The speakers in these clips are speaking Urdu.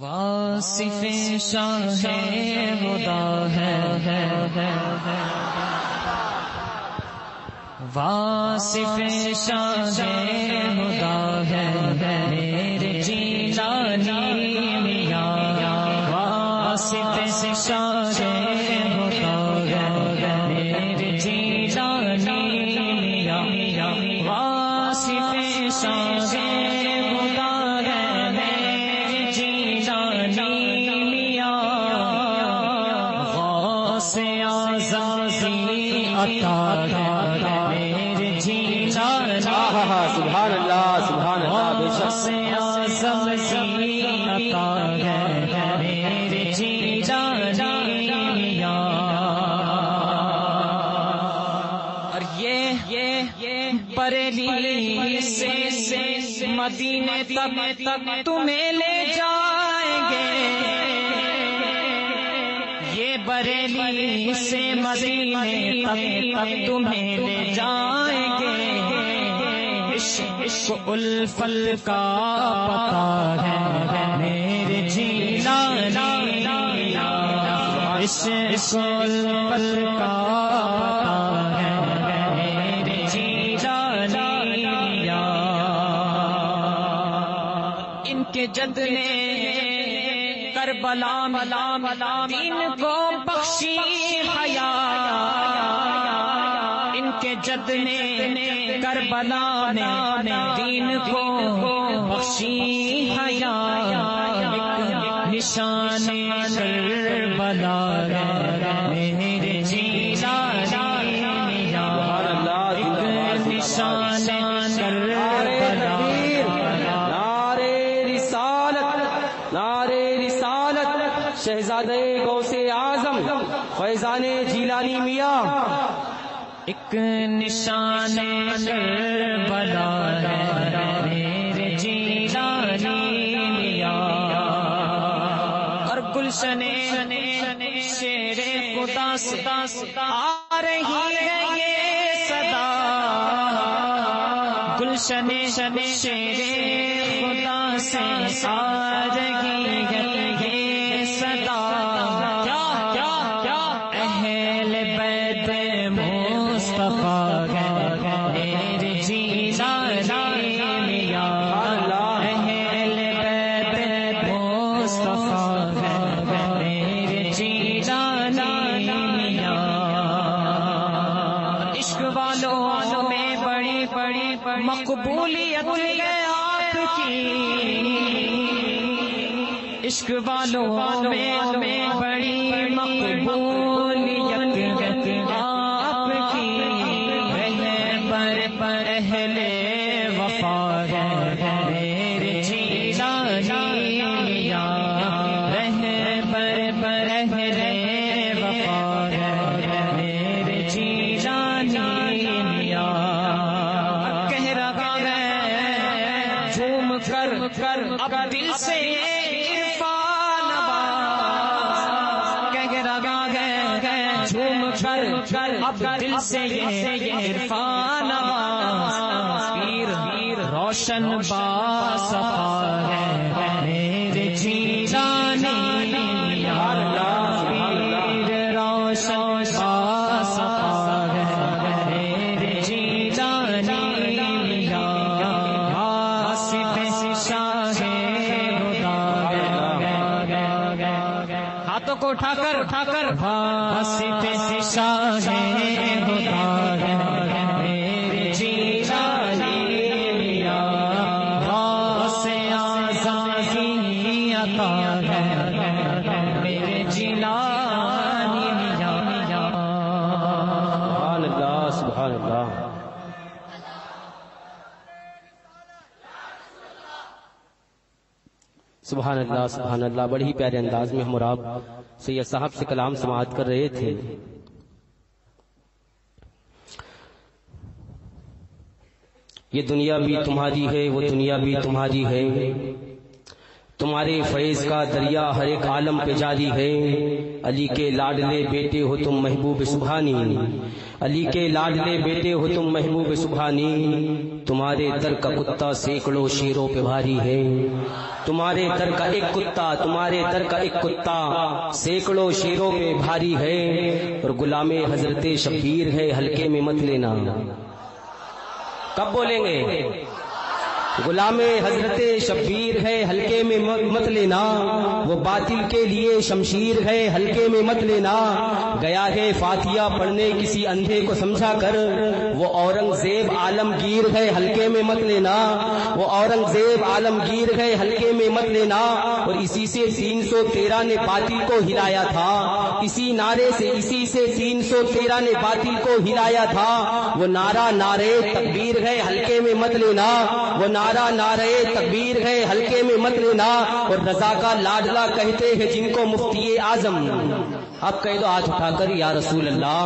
واصف شاہ خدا ہے واصف شاہ خدا ہے میرے جیلانی میاں واصف شاہ خدا ہے میرے جیلانی میاں واصف شاہ سبحان اللہ سبحان اللہ بے شک میرے جیلانی اور یہ بریلی سے مدینے تک تمہیں لے جائیں گے یہ بریلی سے مدینے تک تمہیں لے جائیں گے عشق الفت کا پتہ ہے میرے جیلانی عشق الفت کا پتہ ہے میرے جیلانی ان کے جد نے کربلا دین کو بخشی حیا ان کے جد نے کربلا نے دین کو بخشی حیا نشان کربلا میرے جیلانی نشان کربلا نعرے رسالت شہزادے غوث اعظم فیضان جیلانی میاں ایک نشان کربلا ہے میرے جیلانی میاں اور گلشن شیر خدا سے آ رہی ہے یہ صدا گلشن شیر خدا سے آ رہی ہے یہ صدا اہل بیت مصطفیٰ میرے جیلانی میاں اہل بیت مصطفیٰ میرے جیلانی میاں عشق والوں میں بڑی مقبولیت ہے آپ کی عشق والوں میں بڑی مقبولیت آپ کی پر اہل وفا میرے جیلانی میاں پر اہل وفا میرے جیلانی میاں کہہ رہا ہے جھوم کر اب دل سے عرفان کہہ رہا ہے جھوم کر اب دل سے عرفان پیر روشن باصفا ہے میرے جیلانی پیر روشن باصفا ہے میرے جیلانی واصف شاہ ہاتھوں کو اٹھا کر واصف شاہ خدا میرے جیلانی غوث اعظم عطا ہے میرے جیلانی سبحان اللہ سبحان اللہ سبحان اللہ سبحان اللہ بڑی پیارے انداز میں ہم اور آپ سید صاحب سے کلام سماعت کر رہے تھے یہ دنیا بھی تمہاری ہے وہ دنیا بھی تمہاری ہے تمہارے فیض کا دریا ہر ایک عالم پہ جاری ہے، علی کے لاڈلے بیٹے ہو تم محبوب سبحانی، علی کے لاڈلے بیٹے ہو تم محبوب سبحانی، تمہارے در کا کتا سینکڑوں شیروں پہ بھاری ہے، تمہارے در کا ایک کتا، تمہارے در کا ایک کتا سینکڑوں شیروں پہ بھاری ہے، اور غلام حضرت شبیر ہے ہلکے میں مت لینا۔ کب بولیں گے؟ غلام حضرت شبیر ہے ہلکے میں مت لینا، وہ باطل کے لیے شمشیر ہے ہلکے میں مت لینا، گیا ہے فاتحہ پڑھنے کسی اندھے کو سمجھا کر، وہ اورنگزیب عالمگیر ہے ہلکے میں مت لینا، وہ اورنگزیب عالمگیر ہے ہلکے میں مت لینا، اور اسی سے 313 نے باطل کو ہلایا تھا، اسی نعرے سے، اسی سے 313 نے باطل کو ہلایا تھا، وہ نعرہ نعرے تکبیر ہے ہلکے میں مت لینا، وہ نعرہ نعرے تکبیر ہے ہلکے میں مت لینا، اور رضا کا لاڈلا کہتے ہیں جن کو مفتی اعظم، آپ کہہ دو ہاتھ اٹھا کر یا رسول اللہ،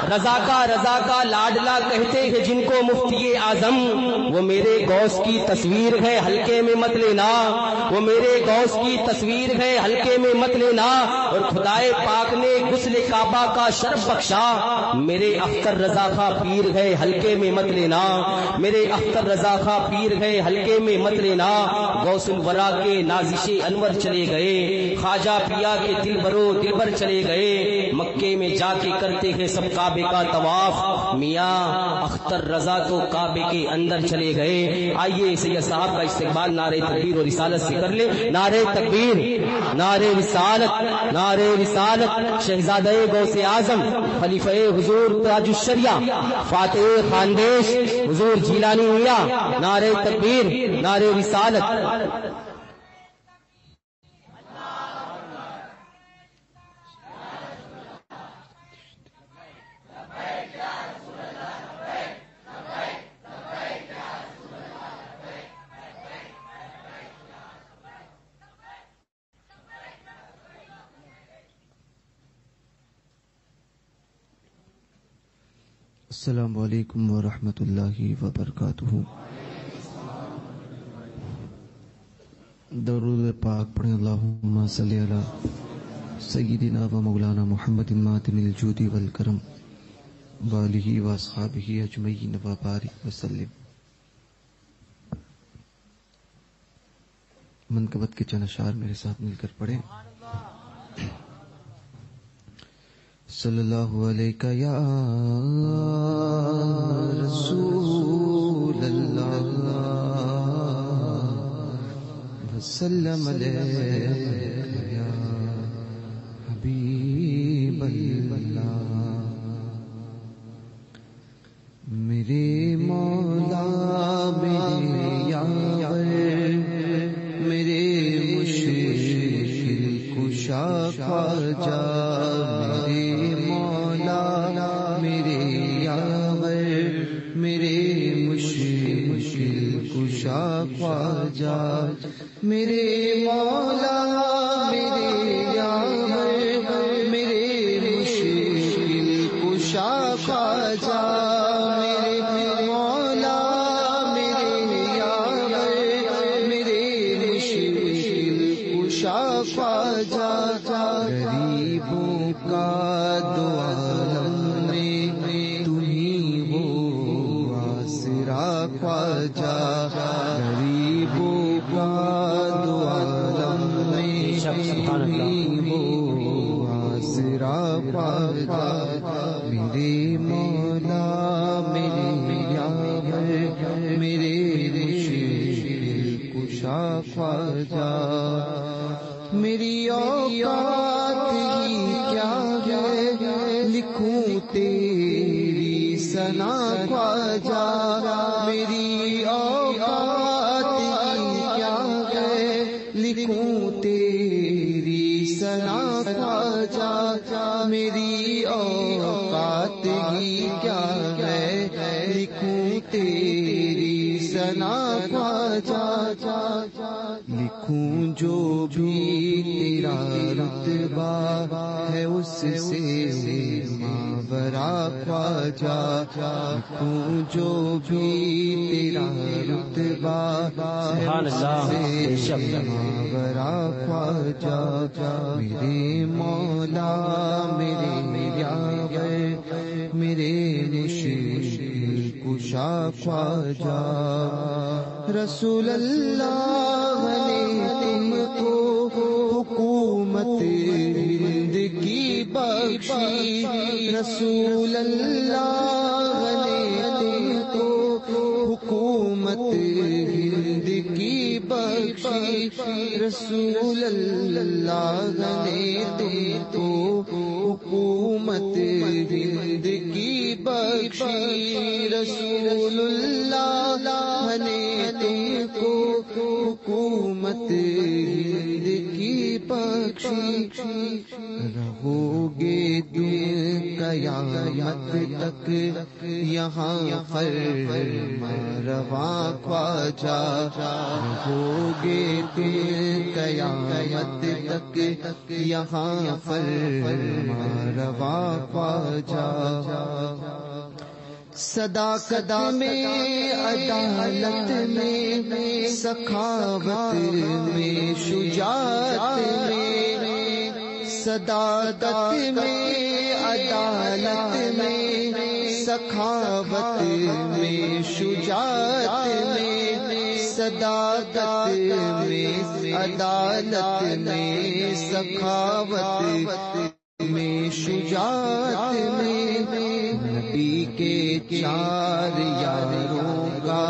رضا کا لاڈلا کہتے ہیں جن کو مفتی اعظم، وہ میرے غوث کی تصویر ہے ہلکے میں مت لینا، وہ میرے غوث کی تصویر ہے ہلکے میں مت لینا، اور خدائے پاک نے غسل کعبہ کا شرف بخشا، میرے اختر رضا خاں پیر ہے ہلکے میں مت لینا، میرے اختر رضا خاں پیر ہے ہلکے میں مت لینا، غوث الورا کے نازش انور چلے گئے، خواجہ پیا کے دلبر چلے گئے، مکے میں جا کے کرتے ہیں سب کعبے کا طواف، میاں اختر رضا تو کعبے کے اندر چلے گئے۔ آئیے سید صاحب کا استقبال نعرہ تکبیر اور رسالت سے کر لیں، نعرہ تکبیر، نعرہ رسالت، نعرہ رسالت، شہزادہ غوث اعظم خلیفہ حضور تاج الشریعہ فاتح خاندیش حضور جیلانی میاں، نعرہ تکبیر، نعرہ رسالت۔ السلام علیکم ورحمۃ اللہ وبرکاتہ۔ درود پاک پڑھیں، اللہم صلی علی سیدنا و مولانا محمد ماتم الجود والکرم وآلہ واصحابہ اجمعین وبارک وسلم۔ منقبت کے چند اشعار میرے ساتھ مل کر پڑھیں۔ صلی اللہ علیہ یا رسول اللہ وسلم علیہ یا حبیب اللہ، میرے مولا میرے یار میرے مشکل کشا خواجہ، خواجہ میرے مولا میرے یار میرے مشکل کشا خواجہ، میرے مولا میرے یار میرے مشکل کشا خواجہ، غریبوں کا دو عالم میں تمہیں ہو آسرا خواجہ، میرے مولا میرے یار میرے مشکل کشا خواجہ، میری اوقات ہی کیا ہے لکھوں تیری ثنا خواجہ، میری اوقات ہی کیا ہے لکھوں تیری ثنا خواجہ، میری اوقات ہی کیا ہے لکھوں تیری ثنا خواجہ، لکھوں جو بھی تیرا رتبہ ہے اس سے ماورا خواجہ، لکھوں جو بھی تیرا رتبہ ہے اس سے ماورا خواجہ، میرے مولا میرے یاور میرے مشکل کشا خواجہ، رسول اللہ نے تم کو حکومت ہند کی بخشی، رسول اللہ نے تم کو حکومت ہند کی بخشی، رسول اللہ نے تم کو حکومت ہند کی بخشی، رسول اللہ نے تم کو حکومت ہند کی بخشی، رہو گے تم قیامت تک یہاں فرمانرواں خواجہ، رہو گے تم قیامت تک یہاں فرمانرواں خواجہ، صداقت میں عدالت میں سخاوت میں شجاعت میں، صداقت میں عدالت میں سخاوت میں شجاعت میں، صداقت میں عدالت میں سخاوت میں شجاعت میں، نبی کے چار یاروں کا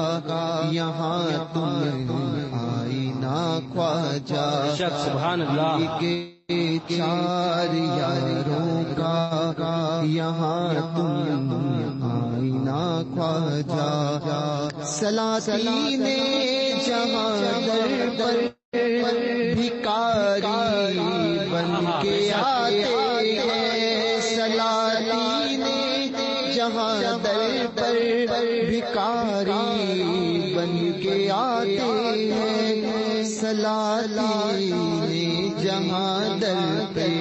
یہاں تم آئینہ خواجہ، سبحان اللہ، نبی کے چار یاروں کا یہاں تم آئینہ خواجہ، سلاطین جہاں در پر بھکاری بن کے آتے ہیں، سلاطین جہاں در پر بھکاری بن کے آتے ہیں، سلاطین جہاں در پر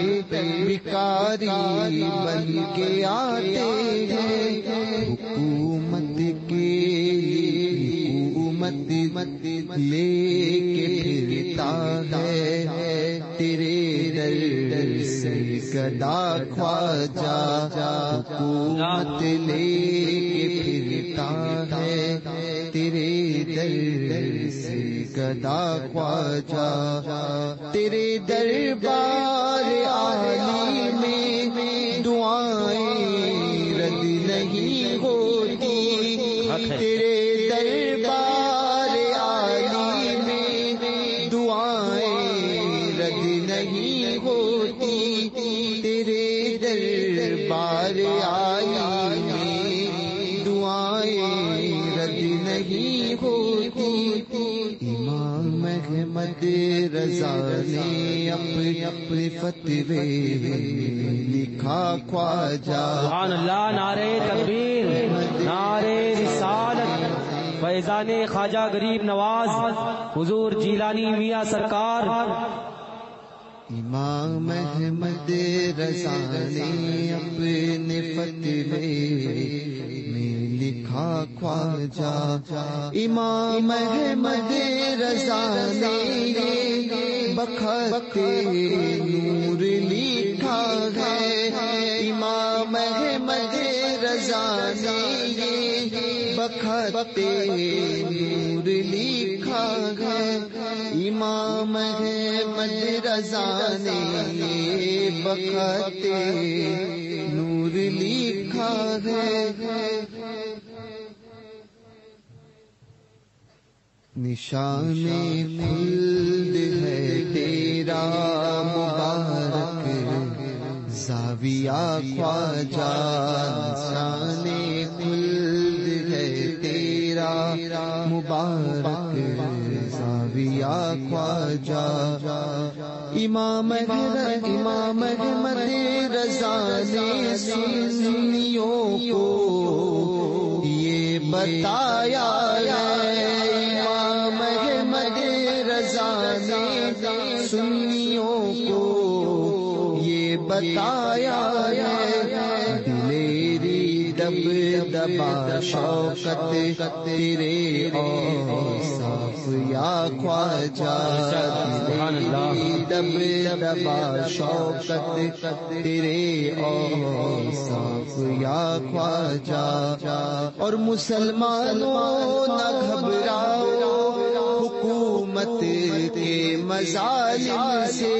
بھکاری بن کے آتے ہیں، حکومت کے حکومت لے کے پھرتا ہے تیرے در سے گدا خواجہ، حکومت لے کے پھرتا ہے تیرے در سے گدا خواجہ، تیرے دربار عالی میں دعائیں رد نہیں ہوتی، تیرے دربار عالی میں دعائیں رد نہیں ہوتی، تیرے دربار عالی میں دعائیں رد نہیں ہوتی، امام احمد رضا نے اپنے فتوے لکھا خواجہ، سبحان اللہ، نعرہ تکبیر، نعرہ رسالت، فیضان خواجہ غریب نواز حضور جیلانی میاں سرکار، امام احمد رضا نے اپنے فتوے میں لکھا خواجہ، امام احمد رضا نے بخت نور لکھا ہے، امام احمد رضا نے بخت نور لکھا ہے، امام احمد رضا نے بخت نور لکھا ہے، نشان خلد ہے تیرا مبارک زاویہ خواجہ، نشان خلد ہے تیرا مبارک زاویہ خواجہ، امام احمد رضا نے سنیوں کو یہ بتایا ہے، امام احمد رضا نے سنیوں کو یہ بتایا ہے، دلیری دب دبا شوقت تیرے اوصاف یا خواجہ، دلیری دب دبا شوقت تیرے اوصاف یا خواجہ۔ اور مسلمانوں نہ گھبراؤ حکومت کے مظالم سے،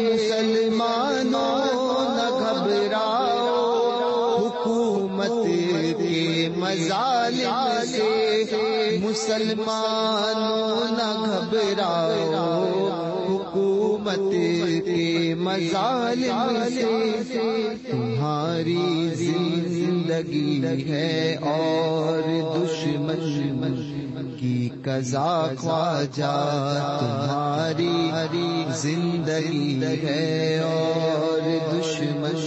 مسلمانوں نہ گھبراؤ حکومت کے مظالم سے، مسلمانوں نہ گھبراؤ حکومت کے مظالم سے۔ تمہاری زندگی ہے اور دشمن کی قضا خواجہ، تمہاری زندگی ہے اور دشمن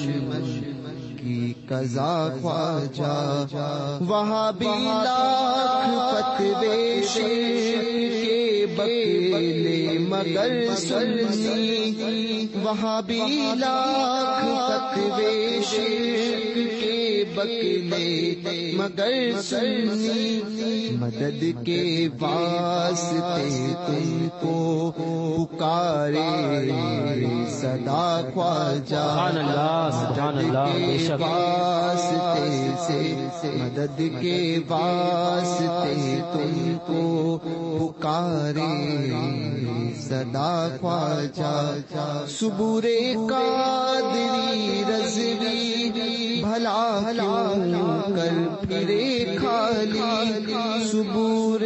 کی قضا خواجہ۔ وہاں بھی لاکھ فتوے شرک کے بکلے مگر سنی، وہاں بھی لاکھ فتوے شرک کے بکلے مگر سنی، مدد کے واسطے تم کو پکارے صدا خواجہ، واسطے سے مدد کے واسطے تم کو پکارے صدا خواجہ۔ صبور قادری رضوی بھلا کیوں کر پھرے خالی، صبور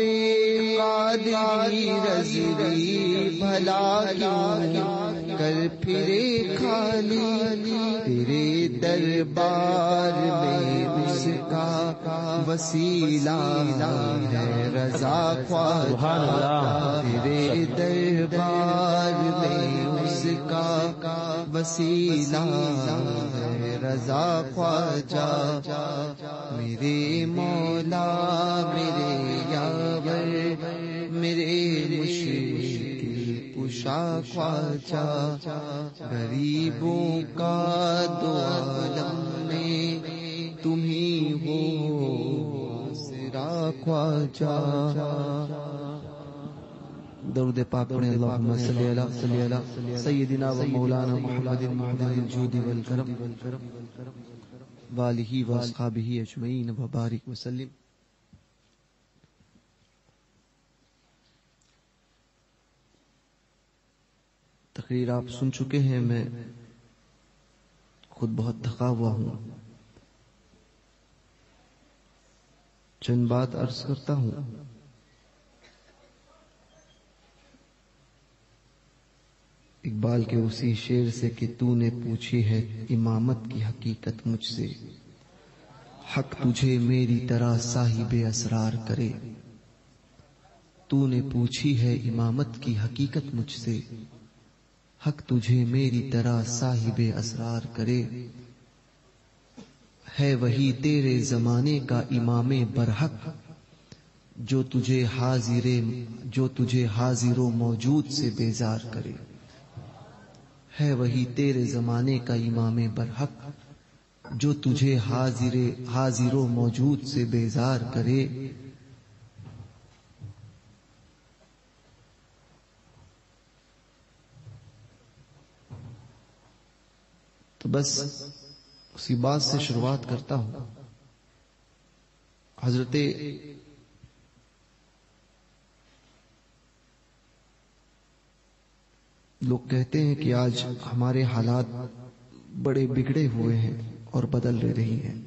قادری رضوی بھلا کیوں کر پھرے خالی، تیرے دربار میں اس کا وسیلہ ہے رضا خواجہ، تیرے دربار میں اس کا وسیلہ ہے رضا خواجہ۔ میرے مولا میرے یاور میرے مشکل کشا خواجہ، غریبوں کا دو عالم میں تم ہی ہو آسرا خواجہ۔ درود پاک پڑھیں، اللہم صلی علی سیدنا و مولانا محمد معدن الجود والکرم وآلہ واصحابہ اجمعین وبارک وسلم۔ تقریر آپ سن چکے ہیں، میں خود بہت تھکا ہوا ہوں، چند بات عرض کرتا ہوں۔ اقبال کے اسی شعر سے کہ تو نے پوچھی ہے امامت کی حقیقت مجھ سے، حق تجھے میری طرح صاحب اسرار کرے۔ تو نے پوچھی ہے امامت کی حقیقت مجھ سے، حق تجھے میری طرح صاحب اسرار کرے۔ ہے وہی تیرے زمانے کا امام برحق، جو تجھے حاضر و موجود سے بیزار کرے۔ ہے وہی تیرے زمانے کا امام برحق، جو تجھے حاضر و موجود سے بیزار کرے۔ تو بس اسی بات سے شروعات کرتا ہوں۔ حضرت لوگ کہتے ہیں کہ آج ہمارے حالات بڑے بگڑے ہوئے ہیں اور بدل رہی ہیں۔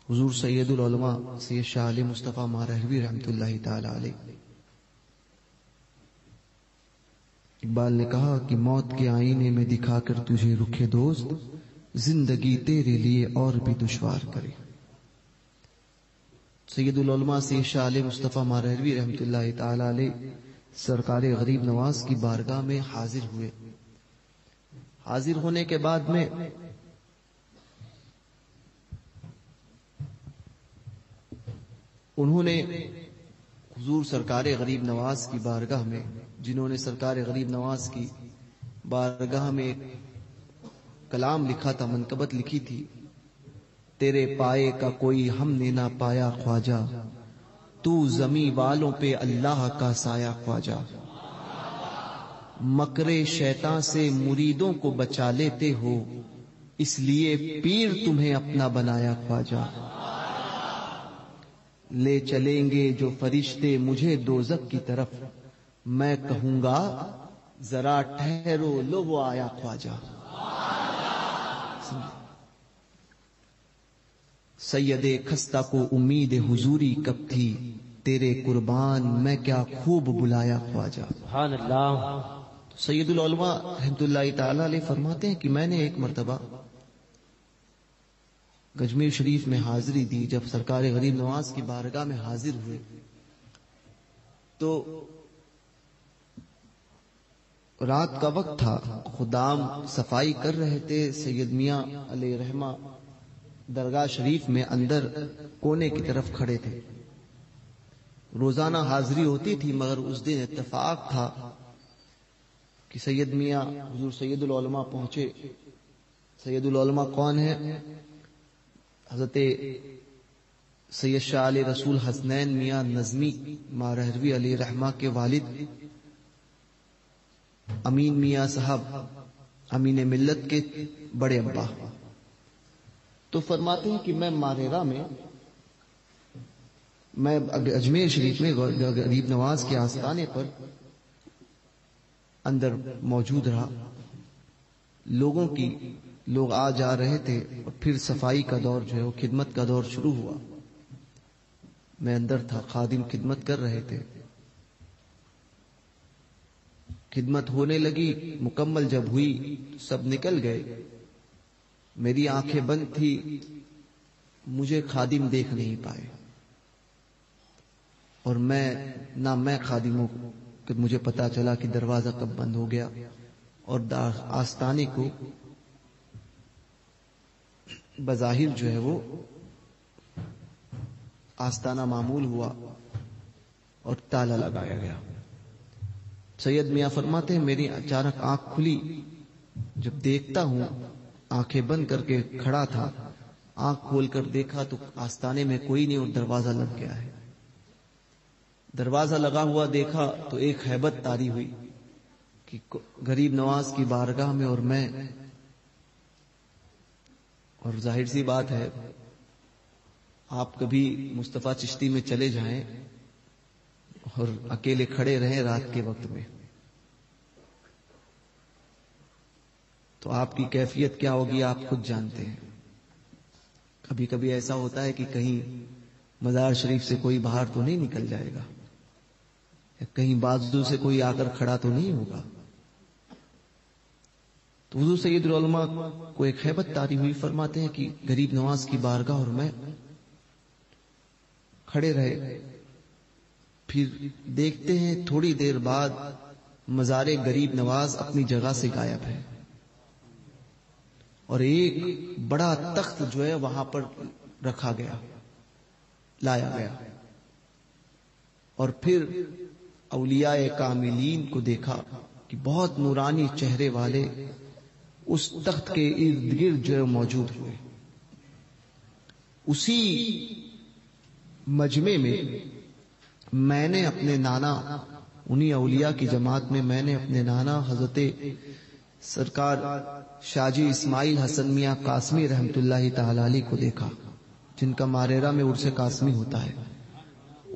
حضور سید العلماء سید شاہ علی مصطفیٰ مارہوی رحمۃ اللہ تعالی علیہ، اقبال نے کہا کہ موت کے آئینے میں دکھا کر تجھے رکھے دوست، زندگی تیرے لیے اور بھی دشوار کرے۔ سید العلماء سید شاہ علی مصطفیٰ مارہوی رحمۃ اللہ تعالی علیہ سرکار غریب نواز کی بارگاہ میں حاضر ہوئے۔ حاضر ہونے کے بعد میں انہوں نے حضور سرکار غریب نواز کی بارگاہ میں جنہوں نے سرکار غریب نواز کی بارگاہ میں ایک کلام لکھا تھا، منقبت لکھی تھی، تیرے پائے کا کوئی ہم نے نہ پایا خواجہ، تو زمیں والوں پہ اللہ کا سایہ خواجہ، مکر شیطان سے مریدوں کو بچا لیتے ہو، اس لیے پیر تمہیں اپنا بنایا خواجہ، لے چلیں گے جو فرشتے مجھے دوزخ کی طرف، میں کہوں گا ذرا ٹھہرو لو وہ آیا خواجہ۔ سید خستہ کو امید حضوری کب تھی، تیرے قربان میں کیا خوب بلایا خواجہ۔ سبحان اللہ۔ سید العلماء رحمۃ اللہ تعالی علیہ فرماتے ہیں کہ میں نے ایک مرتبہ گجمیر شریف میں حاضری دی، جب سرکار غریب نواز کی بارگاہ میں حاضر ہوئے تو رات کا وقت تھا، خدام صفائی کر رہے تھے، سید میاں علیہ رحمہ درگاہ شریف میں اندر کونے کی طرف کھڑے تھے۔ روزانہ حاضری ہوتی تھی، مگر اس دن اتفاق تھا کہ سید میاں حضور سید العلماء پہنچے۔ سید العلماء کون ہے؟ حضرت سید شاہ علی رسول حسنین میاں نظمی مارہروی علیہ رحمہ کے والد امین میاں صاحب، امین ملت کے بڑے ابا۔ تو فرماتے ہیں کہ میں ماریرا میں اجمیر شریف میں غریب نواز کے آستانے پر اندر موجود رہا، لوگ آ جا رہے تھے، اور پھر صفائی کا دور جو ہے وہ خدمت کا دور شروع ہوا۔ میں اندر تھا، خادم خدمت کر رہے تھے، خدمت ہونے لگی، مکمل جب ہوئی سب نکل گئے، میری آنکھیں بند تھی، مجھے خادم دیکھ نہیں پائے، اور میں خادموں کو کہ مجھے پتا چلا کہ دروازہ کب بند ہو گیا، اور آستانے کو بظاہر جو ہے وہ آستانہ معمول ہوا اور تالا لگایا گیا۔ سید میاں فرماتے ہیں میری اچانک آنکھ کھلی، جب دیکھتا ہوں، آنکھیں بند کر کے کھڑا تھا، آنکھ کھول کر دیکھا تو آستانے میں کوئی نہیں اور دروازہ لگ گیا ہے۔ دروازہ لگا ہوا دیکھا تو ایک ہیبت طاری ہوئی کہ غریب نواز کی بارگاہ میں اور میں، اور ظاہر سی بات ہے آپ کبھی مصطفیٰ چشتی میں چلے جائیں اور اکیلے کھڑے رہیں رات کے وقت میں، تو آپ کی کیفیت کیا ہوگی آپ خود جانتے ہیں۔ کبھی کبھی ایسا ہوتا ہے کہ کہیں مزار شریف سے کوئی باہر تو نہیں نکل جائے گا، یا کہیں بازو سے کوئی آ کر کھڑا تو نہیں ہوگا۔ تو حضور سید العلماء کو ایک ہیبت طاری ہوئی، فرماتے ہیں کہ غریب نواز کی بارگاہ اور میں کھڑے رہے، پھر دیکھتے ہیں تھوڑی دیر بعد مزار غریب نواز اپنی جگہ سے غائب ہے، اور ایک بڑا تخت جو ہے وہاں پر رکھا گیا، لایا گیا، اور پھر اولیاء کاملین کو دیکھا کہ بہت نورانی چہرے والے اس تخت کے ارد گرد جو موجود ہوئے۔ اسی مجمع میں نے اپنے نانا، انہی اولیاء کی جماعت میں میں نے اپنے نانا حضرت سرکار شاہ جی اسماعیل حسن میاں قاسمی رحمت اللہ تعالی علیہ کو دیکھا، جن کا ماریرا میں عرس قاسمی ہوتا ہے۔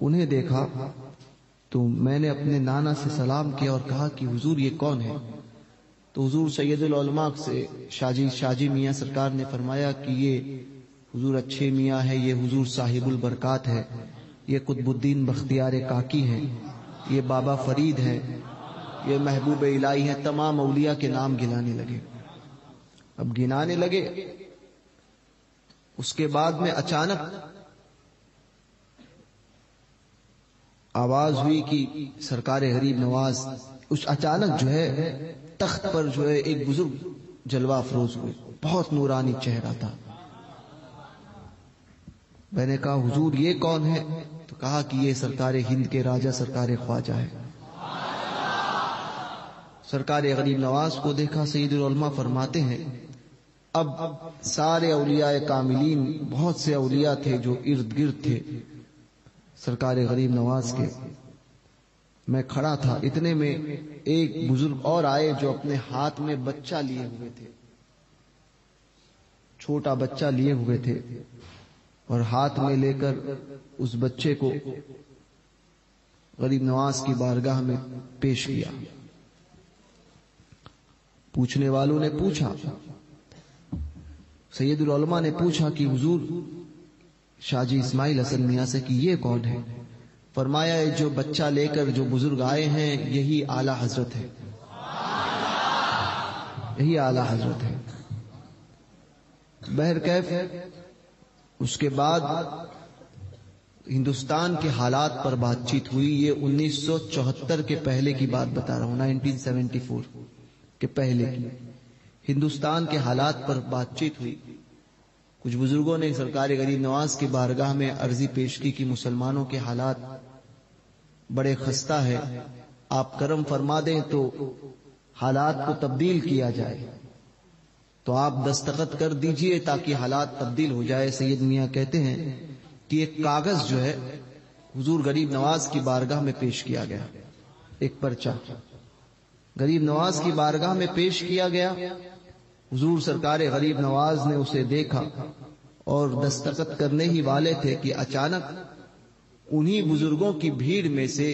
انہیں دیکھا تو میں نے اپنے نانا سے سلام کیا اور کہا کہ حضور یہ کون ہے؟ تو حضور سید العلماء سے شاہ جی میاں سرکار نے فرمایا کہ یہ حضور اچھے میاں ہے، یہ حضور صاحب البرکات ہے، یہ قطب الدین بختیار کاکی ہے، یہ بابا فرید ہے، یہ محبوب الہی ہے۔ تمام اولیاء کے نام گنانے لگے۔ اب گنانے لگے، اس کے بعد میں اچانک آواز ہوئی کہ سرکار غریب نواز، اس اچانک جو ہے تخت پر جو ہے ایک بزرگ جلوہ افروز ہوئے، بہت نورانی چہرہ تھا۔ میں نے کہا حضور یہ کون ہے؟ تو کہا کہ یہ سرکار ہند کے راجہ سرکار خواجہ ہے۔ سرکار غریب نواز کو دیکھا. سید العلماء فرماتے ہیں اب سارے اولیاء کاملین، بہت سے اولیاء تھے جو ارد گرد تھے سرکار غریب نواز کے. میں کھڑا تھا، اتنے میں ایک بزرگ اور آئے جو اپنے ہاتھ میں بچہ لیے ہوئے تھے، چھوٹا بچہ لیے ہوئے تھے، اور ہاتھ میں لے کر اس بچے کو غریب نواز کی بارگاہ میں پیش کیا. پوچھنے والوں نے پوچھا، سید العلماء نے پوچھا کہ حضور شاہ جی اسماعیل حسن میاں سے کہ یہ کون ہے؟ فرمایا جو بچہ لے کر جو بزرگ آئے ہیں یہی اعلی حضرت ہے، یہی اعلی حضرت ہے. بہرکیف اس کے بعد ہندوستان کے حالات پر بات چیت ہوئی. یہ 1974 کے پہلے کی بات بتا رہا ہوں، 1974 کے پہلے کی. ہندوستان کے حالات پر بات چیت ہوئی. کچھ بزرگوں نے سرکار غریب نواز کی بارگاہ میں عرضی پیش کی کہ مسلمانوں کے حالات بڑے خستہ ہے، آپ کرم فرما دیں تو حالات کو تبدیل کیا جائے. تو آپ دستخط کر دیجئے تاکہ حالات تبدیل ہو جائے. سید میاں کہتے ہیں کہ ایک کاغذ جو ہے حضور غریب نواز کی بارگاہ میں پیش کیا گیا، ایک پرچہ غریب نواز کی بارگاہ میں پیش کیا گیا. حضور سرکار غریب نواز نے اسے دیکھا اور دستخط کرنے ہی والے تھے کہ اچانک انہی بزرگوں کی بھیڑ میں سے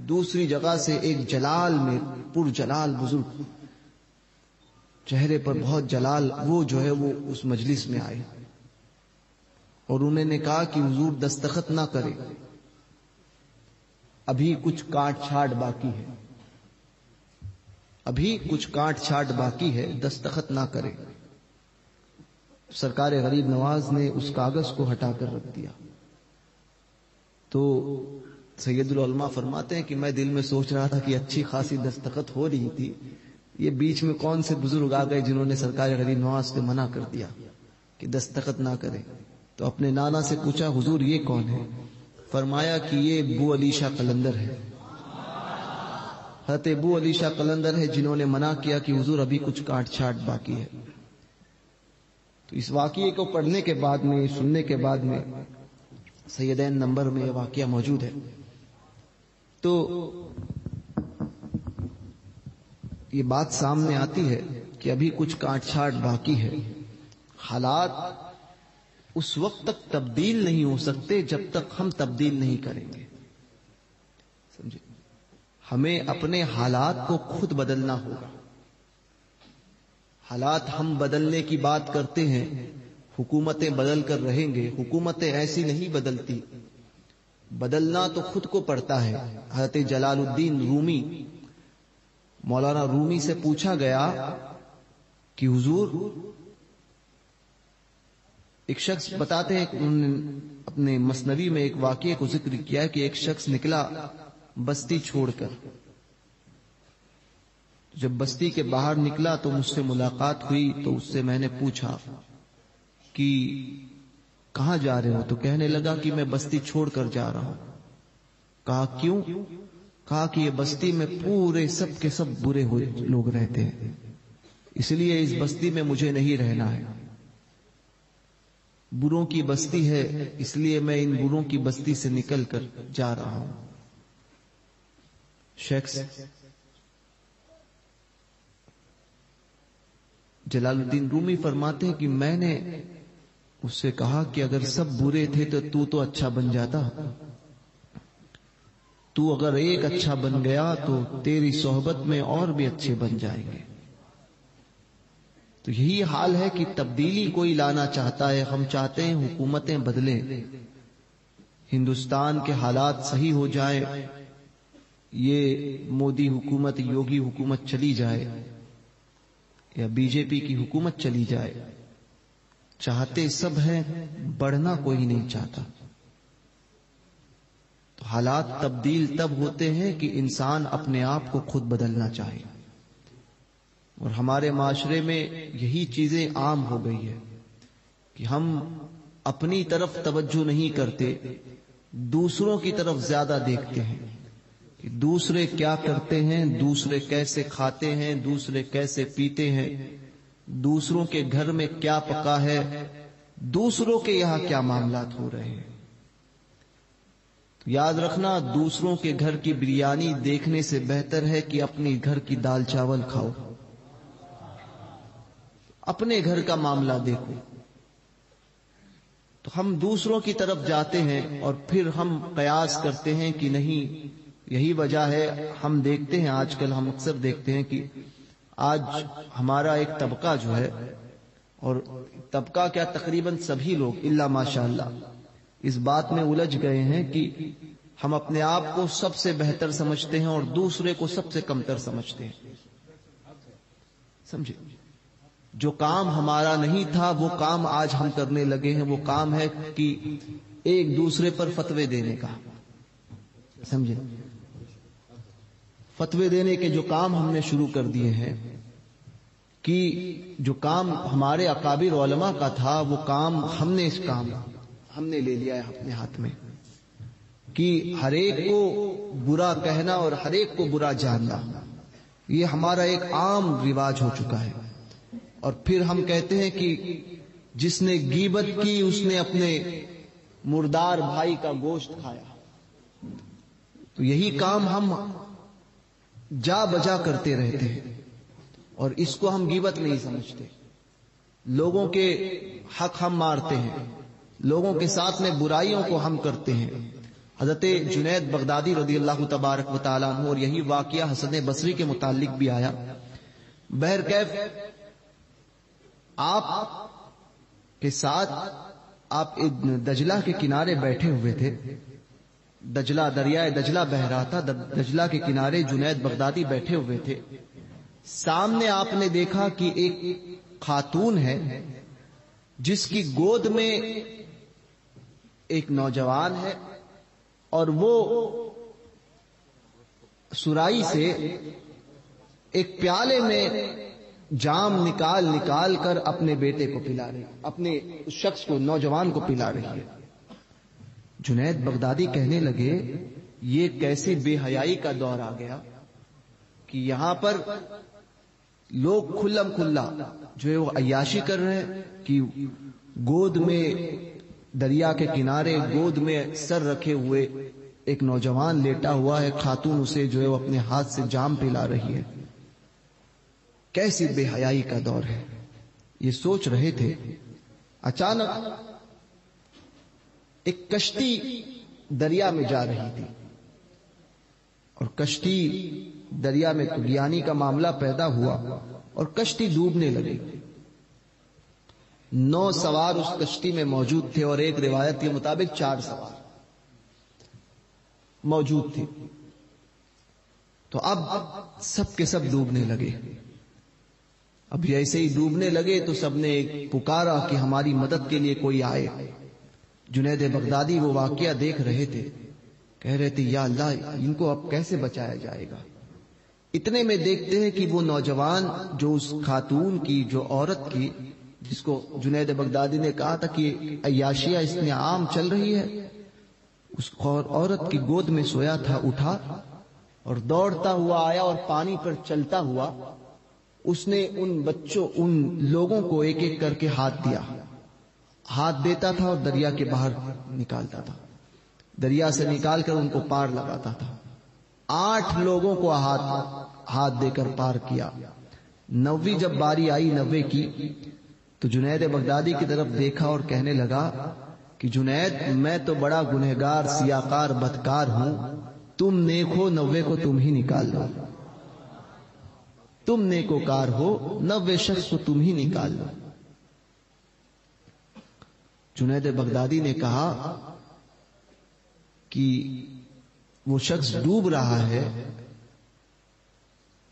دوسری جگہ سے ایک جلال میں پر جلال بزرگ، چہرے پر بہت جلال، وہ جو ہے وہ اس مجلس میں آئے اور انہوں نے کہا کہ حضور دستخط نہ کرے، ابھی کچھ کاٹ چھاٹ باقی ہے، ابھی کچھ کاٹ چھاٹ باقی ہے، دستخط نہ کرے. سرکار غریب نواز نے اس کاغذ کو ہٹا کر رکھ دیا. تو سید العلماء فرماتے ہیں کہ میں دل میں سوچ رہا تھا کہ اچھی خاصی دستخط ہو رہی تھی، یہ بیچ میں کون سے بزرگ آ گئے جنہوں نے سرکار غریب نواز کو منع کر دیا کہ دستخط نہ کرے. تو اپنے نانا سے پوچھا حضور یہ کون ہے؟ فرمایا کہ یہ ابو علی شاہ قلندر ہے، حضرت ابو علی شاہ قلندر ہے جنہوں نے منع کیا کہ حضور ابھی کچھ کاٹ چھاٹ باقی ہے. تو اس واقعے کو پڑھنے کے بعد میں، سننے کے بعد میں سیدین نمبر میں یہ واقعہ موجود ہے. تو یہ بات سامنے آتی ہے کہ ابھی کچھ کاٹ چھاٹ باقی ہے. حالات اس وقت تک تبدیل نہیں ہو سکتے جب تک ہم تبدیل نہیں کریں گے. سمجھے؟ ہمیں اپنے حالات کو خود بدلنا ہوگا. حالات ہم بدلنے کی بات کرتے ہیں، حکومتیں بدل کر رہیں گے، حکومتیں ایسی نہیں بدلتی، بدلنا تو خود کو پڑتا ہے. حضرت جلال الدین رومی، مولانا رومی سے پوچھا گیا کہ حضور، ایک شخص بتاتے ہیں اپنے مثنوی میں ایک واقعے کو ذکر کیا کہ ایک شخص نکلا بستی چھوڑ کر. جب بستی کے باہر نکلا تو مجھ سے ملاقات ہوئی. تو اس سے میں نے پوچھا کہ کہاں جا رہے ہو؟ تو کہنے لگا کہ میں بستی چھوڑ کر جا رہا ہوں. کہا کیوں؟ کہا کہ یہ بستی میں پورے سب کے سب برے ہوئے لوگ رہتے ہیں، اس لیے اس بستی میں مجھے نہیں رہنا ہے. بروں کی بستی ہے، اس لیے میں ان بروں کی بستی سے نکل کر جا رہا ہوں. شخص جلال الدین رومی فرماتے ہیں کہ میں نے اس سے کہا کہ اگر سب برے تھے تو اچھا بن جاتا. تو اگر ایک اچھا بن گیا تو تیری صحبت میں اور بھی اچھے بن جائیں گے. تو یہی حال ہے کہ تبدیلی کوئی لانا چاہتا ہے. ہم چاہتے ہیں حکومتیں بدلیں، ہندوستان کے حالات صحیح ہو جائیں، یہ مودی حکومت، یوگی حکومت چلی جائے یا بی جے پی کی حکومت چلی جائے. چاہتے سب ہیں، بڑھنا کوئی نہیں چاہتا. تو حالات تبدیل تب ہوتے ہیں کہ انسان اپنے آپ کو خود بدلنا چاہے. اور ہمارے معاشرے میں یہی چیزیں عام ہو گئی ہے کہ ہم اپنی طرف توجہ نہیں کرتے، دوسروں کی طرف زیادہ دیکھتے ہیں. کہ دوسرے کیا کرتے ہیں، دوسرے کیسے کھاتے ہیں، دوسرے کیسے پیتے ہیں، دوسروں کے گھر میں کیا پکا ہے، دوسروں کے یہاں کیا معاملات ہو رہے ہیں۔ تو یاد رکھنا، دوسروں کے گھر کی بریانی دیکھنے سے بہتر ہے کہ اپنی گھر کی دال چاول کھاؤ۔ اپنے گھر کا معاملہ دیکھو۔ تو ہم دوسروں کی طرف جاتے ہیں اور پھر ہم قیاس کرتے ہیں کہ نہیں، یہی وجہ ہے۔ ہم دیکھتے ہیں آج کل، ہم اکثر دیکھتے ہیں کہ آج ہمارا ایک طبقہ جو ہے، اور طبقہ کیا تقریباً سبھی لوگ الا ماشاءاللہ اس بات میں الجھ گئے ہیں کہ ہم اپنے آپ کو سب سے بہتر سمجھتے ہیں اور دوسرے کو سب سے کمتر سمجھتے ہیں۔ سمجھے؟ جو کام ہمارا نہیں تھا وہ کام آج ہم کرنے لگے ہیں۔ وہ کام ہے کہ ایک دوسرے پر فتوے دینے کا۔ سمجھے؟ فتوے دینے کے جو کام ہم نے شروع کر دیے ہیں، کہ جو کام ہمارے اکابر علماء کا تھا وہ کام ہم نے لے لیا ہے اپنے ہاتھ میں، کہ ہر ایک کو برا کہنا اور ہر ایک کو برا جاننا، یہ ہمارا ایک عام رواج ہو چکا ہے۔ اور پھر ہم کہتے ہیں کہ جس نے غیبت کی اس نے اپنے مردار بھائی کا گوشت کھایا۔ تو یہی کام ہم جا بجا کرتے رہتے ہیں اور اس کو ہم غیبت نہیں سمجھتے۔ لوگوں کے حق ہم مارتے ہیں، لوگوں کے ساتھ میں برائیوں کو ہم کرتے ہیں۔ حضرت جنید بغدادی رضی اللہ تبارک و تعالیٰ عنہ، اور یہی واقعہ حسن بصری کے متعلق بھی آیا۔ بہرکیف آپ کے ساتھ آپ دجلہ کے کنارے بیٹھے ہوئے تھے، دریائے دجلہ بہ رہا تھا، دجلہ کے کنارے جنید بغدادی بیٹھے ہوئے تھے۔ سامنے آپ نے دیکھا کہ ایک خاتون ہے جس کی گود میں ایک نوجوان ہے، اور وہ سرائی سے ایک پیالے میں جام نکال کر اپنے بیٹے کو پلا رہی، اپنے اس شخص کو، نوجوان کو پلا رہی ہے۔ جنید بغدادی کہنے لگے یہ کیسے بے حیائی کا دور آ گیا کہ یہاں پر لوگ کھلم کھلا جو ہے وہ عیاشی کر رہے ہیں، کہ گود میں، دریا کے کنارے گود میں سر رکھے ہوئے ایک نوجوان لیٹا ہوا ہے، خاتون اسے جو ہے وہ اپنے ہاتھ سے جام پلا رہی ہے۔ کیسی بے حیائی کا دور ہے۔ یہ سوچ رہے تھے، اچانک ایک کشتی دریا میں جا رہی تھی، اور کشتی دریا میں طغیانی کا معاملہ پیدا ہوا اور کشتی ڈوبنے لگی۔ 9 سوار اس کشتی میں موجود تھے، اور ایک روایت کے مطابق 4 سوار موجود تھے۔ تو اب سب کے سب ڈوبنے لگے۔ اب ایسے ہی ڈوبنے لگے تو سب نے پکارا کہ ہماری مدد کے لیے کوئی آئے۔ جنید بغدادی وہ واقعہ دیکھ رہے تھے، کہہ رہے تھے یا اللہ، ان کو اب کیسے بچایا جائے گا۔ اتنے میں دیکھتے ہیں کہ وہ نوجوان جو اس خاتون کی، جو عورت کی، جس کو جنید بغدادی نے کہا تھا کہ عیاشیہ اس میں عام چل رہی ہے، اس عورت کی گود میں سویا تھا، اٹھا اور دوڑتا ہوا آیا اور پانی پر چلتا ہوا اس نے ان بچوں، ان لوگوں کو ایک ایک کر کے ہاتھ دیا، ہاتھ دیتا تھا اور دریا کے باہر نکالتا تھا، دریا سے نکال کر ان کو پار لگاتا تھا۔ 8 لوگوں کو ہاتھ دے کر پار کیا۔ 9ویں جب باری آئی 90 کی، تو جنید بغدادی کی طرف دیکھا اور کہنے لگا کہ جنید، میں تو بڑا گنہگار، سیاکار، بدکار ہوں، تم نیک ہو، 90 کو تم ہی نکال لو، تم نیکوکار ہو، 90 شخص کو تم ہی نکال لو۔ جنید بغدادی نے کہا کہ وہ شخص ڈوب رہا ہے،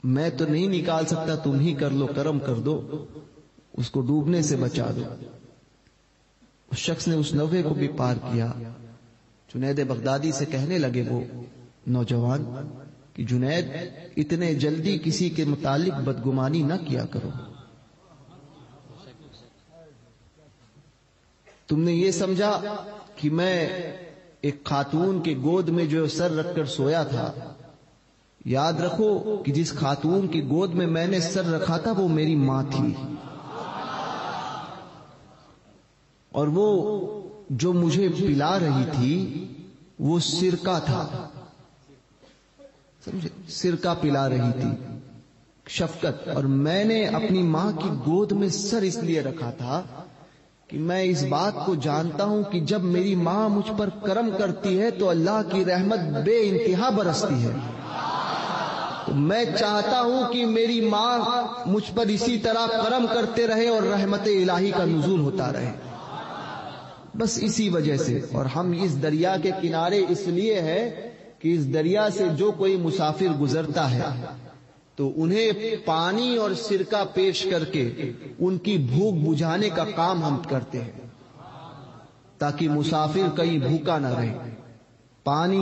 میں تو نہیں نکال سکتا، تم ہی کر لو، کرم کر دو، اس کو ڈوبنے سے بچا دو۔ اس شخص نے اس 90 کو بھی پار کیا۔ جنید بغدادی سے کہنے لگے وہ نوجوان کہ جنید، اتنے جلدی کسی کے متعلق بدگمانی نہ کیا کرو، تم نے یہ سمجھا کہ میں ایک خاتون کے گود میں جو سر رکھ کر سویا تھا یاد رکھو کہ جس خاتون کی گود میں میں نے سر رکھا تھا وہ میری ماں تھی، اور وہ جو مجھے پلا رہی تھی وہ سرکہ تھا، سمجھے، سرکہ پلا رہی تھی، شفقت. اور میں نے اپنی ماں کی گود میں سر اس لیے رکھا تھا کہ میں اس بات کو جانتا ہوں کہ جب میری ماں مجھ پر کرم کرتی ہے تو اللہ کی رحمت بے انتہا برستی ہے. تو میں چاہتا ہوں کہ میری ماں مجھ پر اسی طرح کرم کرتے رہے اور رحمت الہی کا نزول ہوتا رہے، بس اسی وجہ سے. اور ہم اس دریا کے کنارے اس لیے ہے کہ اس دریا سے جو کوئی مسافر گزرتا ہے تو انہیں پانی اور سرکہ پیش کر کے ان کی بھوک بجھانے کا کام ہم کرتے ہیں، تاکہ مسافر کہیں بھوکا نہ رہے. پانی،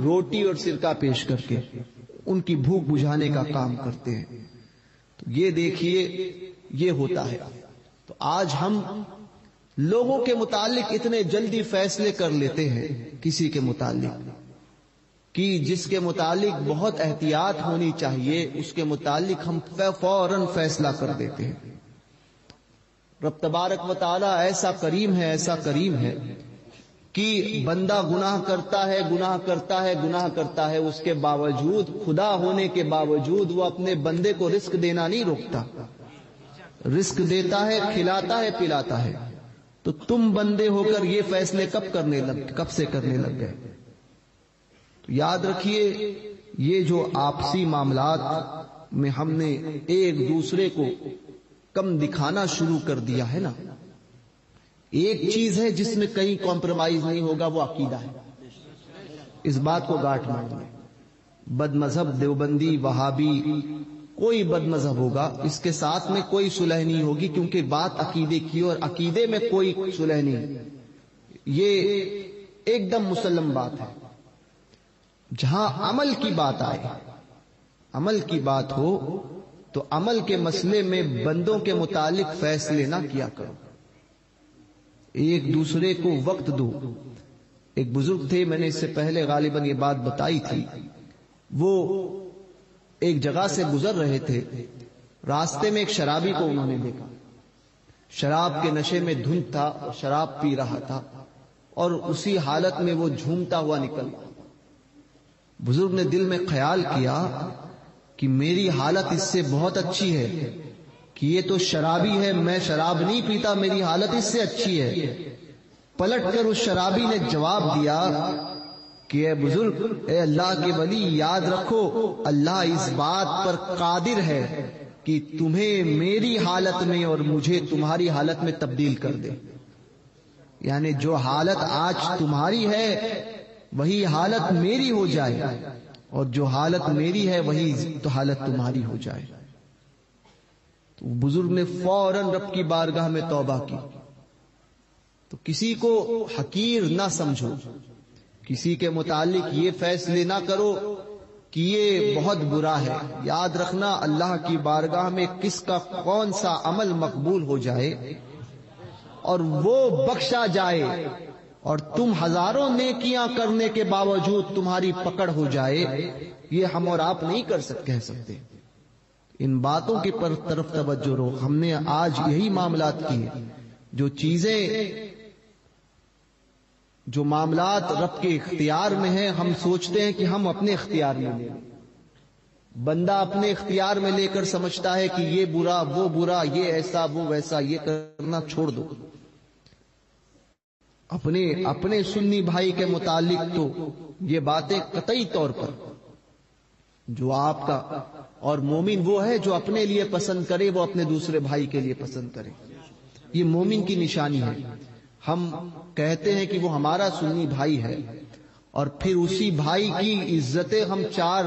روٹی اور سرکہ پیش کر کے ان کی بھوک بجھانے کا کام کرتے ہیں. تو یہ دیکھیے یہ ہوتا ہے. تو آج ہم لوگوں کے متعلق اتنے جلدی فیصلے کر لیتے ہیں کسی کے متعلق کہ جس کے متعلق بہت احتیاط ہونی چاہیے اس کے متعلق ہم فوراً فیصلہ کر دیتے ہیں. رب تبارک و تعالی ایسا کریم ہے، ایسا کریم ہے کہ بندہ گناہ کرتا ہے، گناہ کرتا ہے، گناہ کرتا ہے، اس کے باوجود، خدا ہونے کے باوجود وہ اپنے بندے کو رزق دینا نہیں روکتا، رزق دیتا ہے، کھلاتا ہے، پلاتا ہے. تو تم بندے ہو کر یہ فیصلے کب سے کرنے لگ گئے؟ تو یاد رکھیے یہ جو آپسی معاملات میں ہم نے ایک دوسرے کو کم دکھانا شروع کر دیا ہے نا، ایک چیز ہے جس میں کہیں کمپرومائز نہیں ہوگا، وہ عقیدہ ہے. اس بات کو گاٹھ مار لیں. بد مذہب، دیوبندی، وہابی، کوئی بد مذہب ہوگا، اس کے ساتھ میں کوئی صلح نہیں ہوگی، کیونکہ بات عقیدے کی، اور عقیدے میں کوئی صلح نہیں. یہ ایک دم مسلم بات ہے. جہاں عمل کی بات آئے، عمل کی بات ہو تو عمل کے مسئلے میں بندوں کے متعلق فیصلے نہ کیا کرو، ایک دوسرے کو وقت دو. ایک بزرگ تھے، میں نے اس سے پہلے غالباً یہ بات بتائی تھی، وہ ایک جگہ سے گزر رہے تھے، راستے میں ایک شرابی کو انہوں نے دیکھا، شراب کے نشے میں دھند تھا اور شراب پی رہا تھا، اور اسی حالت میں وہ جھومتا ہوا نکل گیا. بزرگ نے دل میں خیال کیا کہ میری حالت اس سے بہت اچھی ہے، کہ یہ تو شرابی ہے، میں شراب نہیں پیتا، میری حالت اس سے اچھی ہے. پلٹ کر اس شرابی نے جواب دیا کہ اے بزرگ، اے اللہ کے ولی، یاد رکھو اللہ اس بات پر قادر ہے کہ تمہیں میری حالت میں اور مجھے تمہاری حالت میں تبدیل کر دے. یعنی جو حالت آج تمہاری ہے وہی حالت میری ہو جائے، اور جو حالت میری ہے وہی تو حالت تمہاری ہو جائے. تو بزرگ نے فوراً رب کی بارگاہ میں توبہ کی. تو کسی کو حقیر نہ سمجھو، کسی کے متعلق یہ فیصلے نہ کرو کہ یہ بہت برا ہے. یاد رکھنا اللہ کی بارگاہ میں کس کا کون سا عمل مقبول ہو جائے اور وہ بخشا جائے، اور تم ہزاروں نیکیاں کرنے کے باوجود تمہاری پکڑ ہو جائے، یہ ہم اور آپ نہیں کہہ سکتے. ان باتوں کی طرف توجہ رہو. ہم نے آج یہی معاملات کیے، جو چیزیں، جو معاملات رب کے اختیار میں ہیں، ہم سوچتے ہیں کہ ہم اپنے اختیار میں لیں. بندہ اپنے اختیار میں لے کر سمجھتا ہے کہ یہ برا، وہ برا، یہ ایسا، وہ ویسا، یہ کرنا چھوڑ دو. اپنے سنی بھائی کے متعلق تو یہ باتیں قطعی طور پر جو آپ کا، اور مومن وہ ہے جو اپنے لیے پسند کرے وہ اپنے دوسرے بھائی کے لیے پسند کرے. یہ مومن کی نشانی ہے. ہم کہتے ہیں کہ وہ ہمارا سنی بھائی ہے، اور پھر اسی بھائی کی عزتیں ہم چار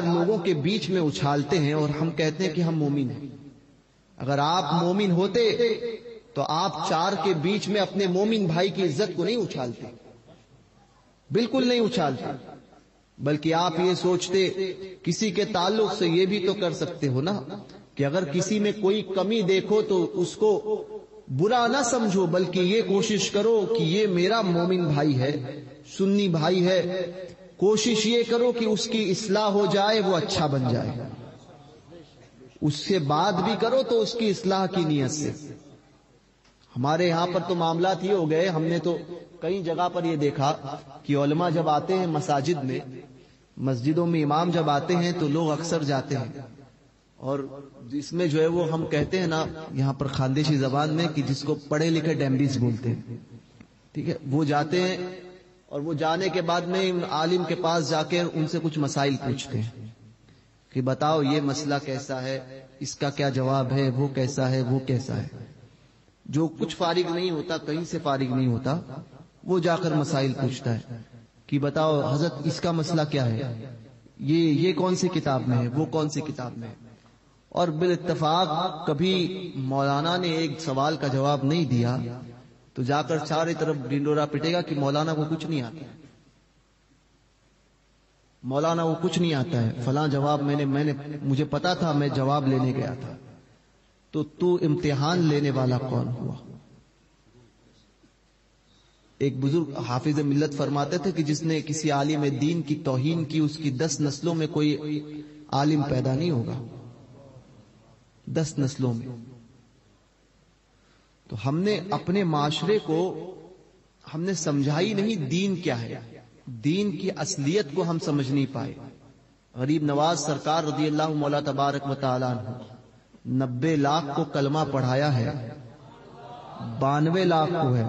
لوگوں کے بیچ میں اچھالتے ہیں، اور ہم کہتے ہیں کہ ہم مومن ہیں. اگر آپ مومن ہوتے تو آپ چار کے بیچ میں اپنے مومن بھائی کی عزت کو نہیں اچھالتے، بالکل نہیں اچھالتے، بلکہ آپ یہ سوچتے، کسی کے تعلق سے یہ بھی تو کر سکتے ہو نا کہ اگر کسی میں کوئی کمی دیکھو تو اس کو برا نہ سمجھو، بلکہ یہ کوشش کرو کہ یہ میرا مومن بھائی ہے، سنی بھائی ہے، کوشش یہ کرو کہ اس کی اصلاح ہو جائے، وہ اچھا بن جائے. اس سے بعد بھی کرو تو اس کی اصلاح کی نیت سے. ہمارے یہاں پر تو معاملات یہ ہو گئے، ہم نے تو کئی جگہ پر یہ دیکھا کہ علماء جب آتے ہیں مساجد میں، مسجدوں میں امام جب آتے ہیں تو لوگ اکثر جاتے ہیں، اور جس میں جو ہے وہ ہم کہتے ہیں نا یہاں پر خاندیشی زبان میں کہ جس کو پڑھے لکھے ڈیمبیز بولتے ہیں، ٹھیک ہے، وہ جاتے ہیں اور وہ جانے کے بعد میں عالم کے پاس جا کے ان سے کچھ مسائل پوچھتے ہیں کہ بتاؤ یہ مسئلہ کیسا ہے، اس کا کیا جواب ہے، وہ کیسا ہے، وہ کیسا ہے. جو کچھ فارغ نہیں ہوتا، کہیں سے فارغ نہیں ہوتا، وہ جا کر مسائل پوچھتا ہے کہ بتاؤ حضرت اس کا مسئلہ کیا ہے، یہ کون سی کتاب میں ہے، وہ کون سی کتاب میں ہے. اور بالاتفاق کبھی مولانا نے ایک سوال کا جواب نہیں دیا تو جا کر چارے طرف ڈنڈورا پٹے گا کہ مولانا کو کچھ نہیں آتا ہے، مولانا وہ کچھ نہیں آتا ہے، فلاں جواب میں نے مجھے پتا تھا، میں جواب لینے گیا تھا. تو امتحان لینے والا کون ہوا؟ ایک بزرگ حافظ ملت فرماتے تھے کہ جس نے کسی عالم دین کی توہین کی، اس کی 10 نسلوں میں کوئی عالم پیدا نہیں ہوگا، 10 نسلوں میں. تو ہم نے اپنے معاشرے کو ہم نے سمجھائی نہیں دین کیا ہے، دین کی اصلیت کو ہم سمجھ نہیں پائے. غریب نواز سرکار رضی اللہ مولا تبارک و تعالی عنہ 90 لاکھ کو کلمہ پڑھایا ہے، 92 لاکھ کو ہے.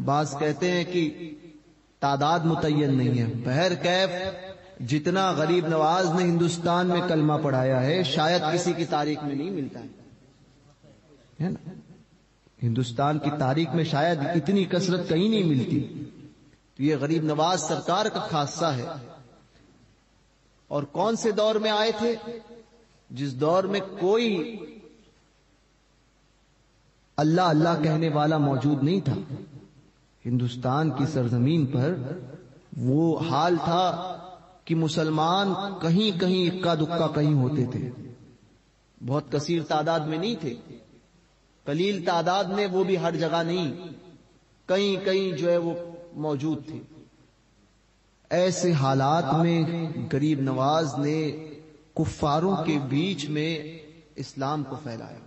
بعض کہتے ہیں کہ تعداد متعین نہیں ہے. بہر کیف جتنا غریب نواز نے ہندوستان میں کلمہ پڑھایا ہے شاید کسی کی تاریخ میں نہیں ملتا ہے نا. ہندوستان کی تاریخ میں شاید اتنی کثرت کہیں نہیں ملتی. تو یہ غریب نواز سرکار کا خاصہ ہے. اور کون سے دور میں آئے تھے؟ جس دور میں کوئی اللہ اللہ کہنے والا موجود نہیں تھا. ہندوستان کی سرزمین پر وہ حال تھا کہ مسلمان کہیں کہیں اکا دکا کہیں ہوتے تھے، بہت کثیر تعداد میں نہیں تھے، قلیل تعداد میں، وہ بھی ہر جگہ نہیں، کہیں کہیں جو ہے وہ موجود تھے. ایسے حالات میں غریب نواز نے کفاروں کے بیچ میں اسلام کو پھیلایا.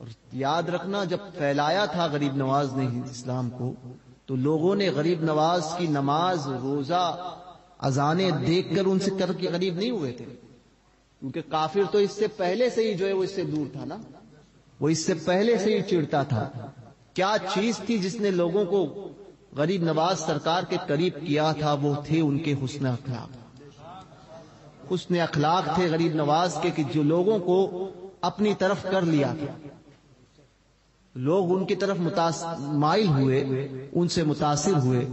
اور یاد رکھنا جب پھیلایا تھا غریب نواز نے اسلام کو تو لوگوں نے غریب نواز کی نماز، روزہ، اذانیں دیکھ کر ان سے کر کے غریب نہیں ہوئے تھے، کیونکہ کافر تو اس سے پہلے سے ہی جو ہے وہ اس سے دور تھا نا، وہ اس سے پہلے سے ہی چڑھتا تھا. کیا چیز تھی جس نے لوگوں کو غریب نواز سرکار کے قریب کیا تھا؟ وہ تھے ان کے حسن اخلاق. حسن اخلاق تھے غریب نواز کے کہ جو لوگوں کو اپنی طرف کر لیا تھا، لوگ ان کی طرف مائل ہوئے، ان سے متاثر ہوئے.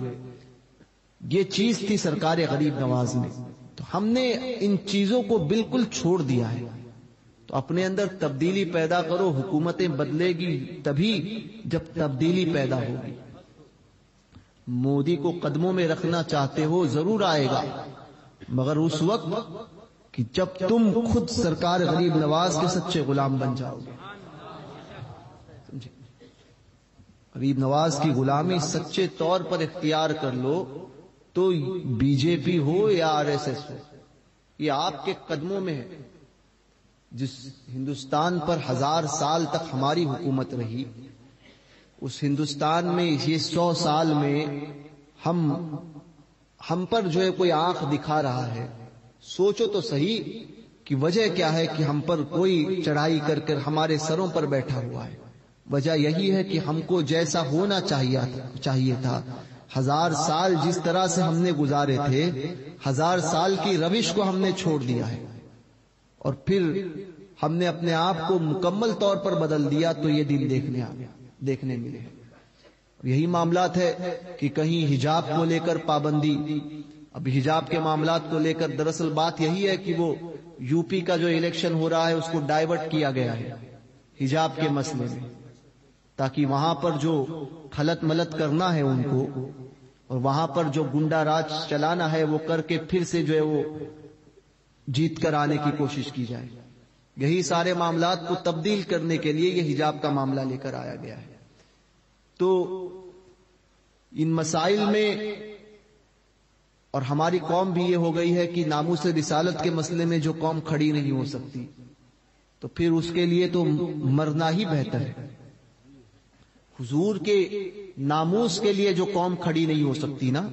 یہ چیز تھی سرکار غریب نواز میں. تو ہم نے ان چیزوں کو بالکل چھوڑ دیا ہے. تو اپنے اندر تبدیلی پیدا کرو. حکومتیں بدلے گی تبھی جب تبدیلی پیدا ہوگی. مودی کو قدموں میں رکھنا چاہتے ہو، ضرور آئے گا، مگر اس وقت کہ جب تم خود سرکار غریب نواز کے سچے غلام بن جاؤ گے. غریب نواز کی غلامی سچے طور پر اختیار کر لو تو بی جے پی ہو یا RSS ہو، یہ آپ کے قدموں میں ہے. جس ہندوستان پر 1000 سال تک ہماری حکومت رہی، اس ہندوستان میں یہ 100 سال میں ہم پر جو ہے کوئی آنکھ دکھا رہا ہے. سوچو تو صحیح کہ وجہ کیا ہے کہ ہم پر کوئی چڑھائی کر کر ہمارے سروں پر بیٹھا ہوا ہے. وجہ یہی ہے کہ ہم کو جیسا ہونا چاہیے تھا، 1000 سال جس طرح سے ہم نے گزارے تھے، 1000 سال کی روش کو ہم نے چھوڑ دیا ہے اور پھر ہم نے اپنے آپ کو مکمل طور پر بدل دیا. تو یہ دن دیکھنے ملے. یہی معاملات ہے کہ کہیں حجاب کو لے کر پابندی. اب حجاب کے معاملات کو لے کر دراصل بات یہی ہے کہ وہ یوپی کا جو الیکشن ہو رہا ہے اس کو ڈائیورٹ کیا گیا ہے حجاب کے مسئلے میں، تاکہ وہاں پر جو خلط ملت کرنا ہے ان کو اور وہاں پر جو گنڈا راج چلانا ہے وہ کر کے پھر سے جو ہے وہ جیت کر آنے کی کوشش کی جائے. یہی سارے معاملات کو تبدیل کرنے کے لیے یہ حجاب کا معاملہ لے کر آیا گیا ہے. تو ان مسائل میں اور ہماری قوم بھی یہ ہو گئی ہے کہ ناموس رسالت کے مسئلے میں جو قوم کھڑی نہیں ہو سکتی تو پھر اس کے لیے تو مرنا ہی بہتر ہے. حضور کے ناموس کے لیے جو قوم کھڑی نہیں ہو سکتی نا،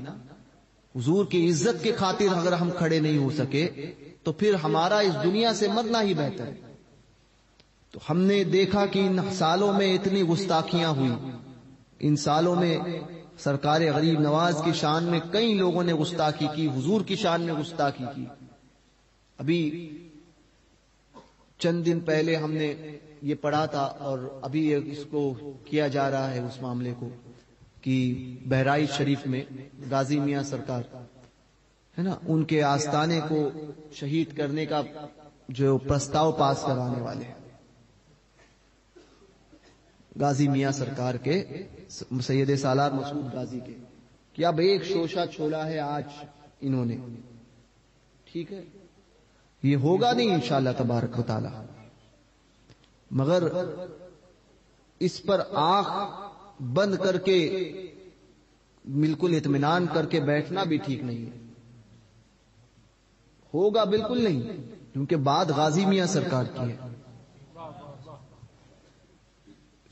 حضور کی عزت کے خاطر اگر ہم کھڑے نہیں ہو سکے تو پھر ہمارا اس دنیا سے مرنا ہی بہتر ہے. تو ہم نے دیکھا کہ ان سالوں میں اتنی گستاخیاں ہوئی، ان سالوں میں سرکار غریب نواز کی شان میں کئی لوگوں نے گستاخی کی، حضور کی شان میں گستاخی کی. ابھی چند دن پہلے ہم نے یہ پڑھا تھا اور ابھی اس کو کیا جا رہا ہے اس معاملے کو کہ بہرائچ شریف میں غازی میاں سرکار ہے نا، ان کے آستانے کو شہید کرنے کا جو پرستاؤ پاس کرانے والے ہیں غازی میاں سرکار کے، سید سالار مسعود غازی کے، کہ اب ایک شوشہ چھوڑا ہے آج انہوں نے. ٹھیک ہے، یہ ہوگا نہیں انشاءاللہ تبارک و تعالی، مگر اس پر آنکھ بند کر کے بالکل اطمینان کر کے بیٹھنا بھی ٹھیک نہیں ہے. ہوگا بالکل نہیں، کیونکہ بات غازی میاں سرکار کی ہے.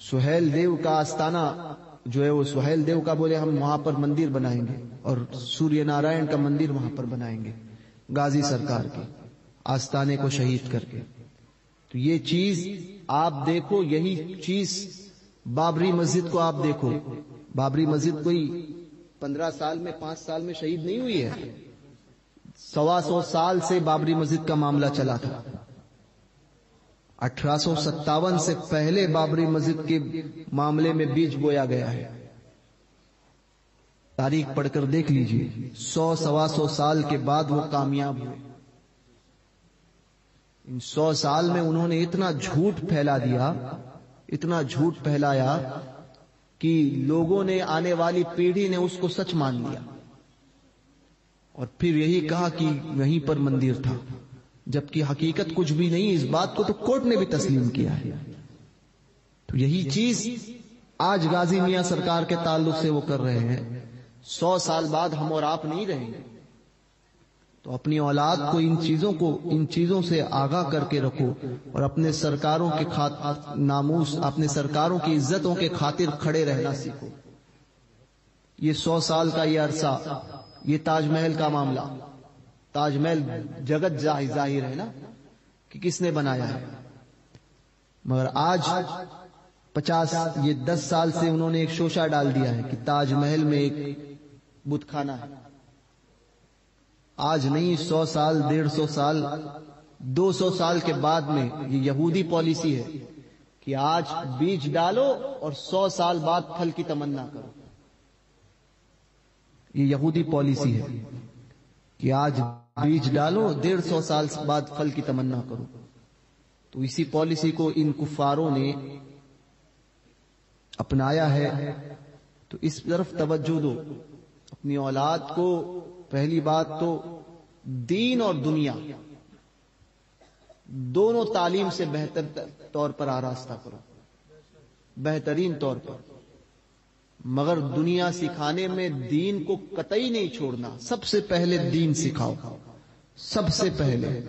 سہیل دیو کا آستانہ جو ہے وہ سہیل دیو کا بولے ہم وہاں پر مندر بنائیں گے اور سوریہ نارائن کا مندر وہاں پر بنائیں گے غازی سرکار کے آستانے کو شہید کر کے. تو یہ چیز آپ دیکھو، یہی چیز بابری مسجد کو آپ دیکھو. بابری مسجد کوئی 15 سال میں 5 سال میں شہید نہیں ہوئی ہے، 125 سال سے بابری مسجد کا معاملہ چلا تھا. 1857 سے پہلے بابری مسجد کے معاملے میں بیج بویا گیا ہے. تاریخ پڑھ کر دیکھ لیجئے، 100-125 سال کے بعد وہ کامیاب ہوئے. ان 100 سال میں انہوں نے اتنا جھوٹ پھیلا دیا، اتنا جھوٹ پھیلایا کہ لوگوں نے، آنے والی پیڑھی نے اس کو سچ مان لیا اور پھر یہی کہا کہ وہیں پر مندر تھا، جبکہ حقیقت کچھ بھی نہیں. اس بات کو تو کورٹ نے بھی تسلیم کیا ہے. تو یہی چیز آج غازی میاں سرکار کے تعلق سے وہ کر رہے ہیں. 100 سال بعد ہم اور آپ نہیں رہیں گے، تو اپنی اولاد کو ان چیزوں سے آگاہ کر کے رکھو اور اپنے سرکاروں کے ناموس، اپنے سرکاروں کی عزتوں کے خاطر کھڑے رہنا سیکھو. یہ 100 سال کا یہ عرصہ، یہ تاج محل کا معاملہ، تاج محل جگت ظاہر ہے نا کہ کس نے بنایا ہے، مگر آج 10 سال سے انہوں نے ایک شوشہ ڈال دیا ہے کہ تاج محل میں ایک بت خانہ ہے. آج نہیں، 100 سال، 150 سال، 200 سال کے بعد میں یہ یہودی پالیسی ہے کہ آج بیج ڈالو اور 100 سال بعد پھل کی تمنا کرو. یہ یہودی پالیسی ہے کہ آج بیج ڈالو، 150 سال بعد پھل کی تمنا کرو. تو اسی پالیسی کو ان کفاروں نے اپنایا ہے. تو اس طرف توجہ دو. اپنی اولاد کو پہلی بات تو دین اور دنیا دونوں تعلیم سے بہتر طور پر آراستہ کرو، بہترین طور پر. مگر دنیا سکھانے میں دین کو قطعی نہیں چھوڑنا. سب سے پہلے دین سکھاؤ، سب سے پہلے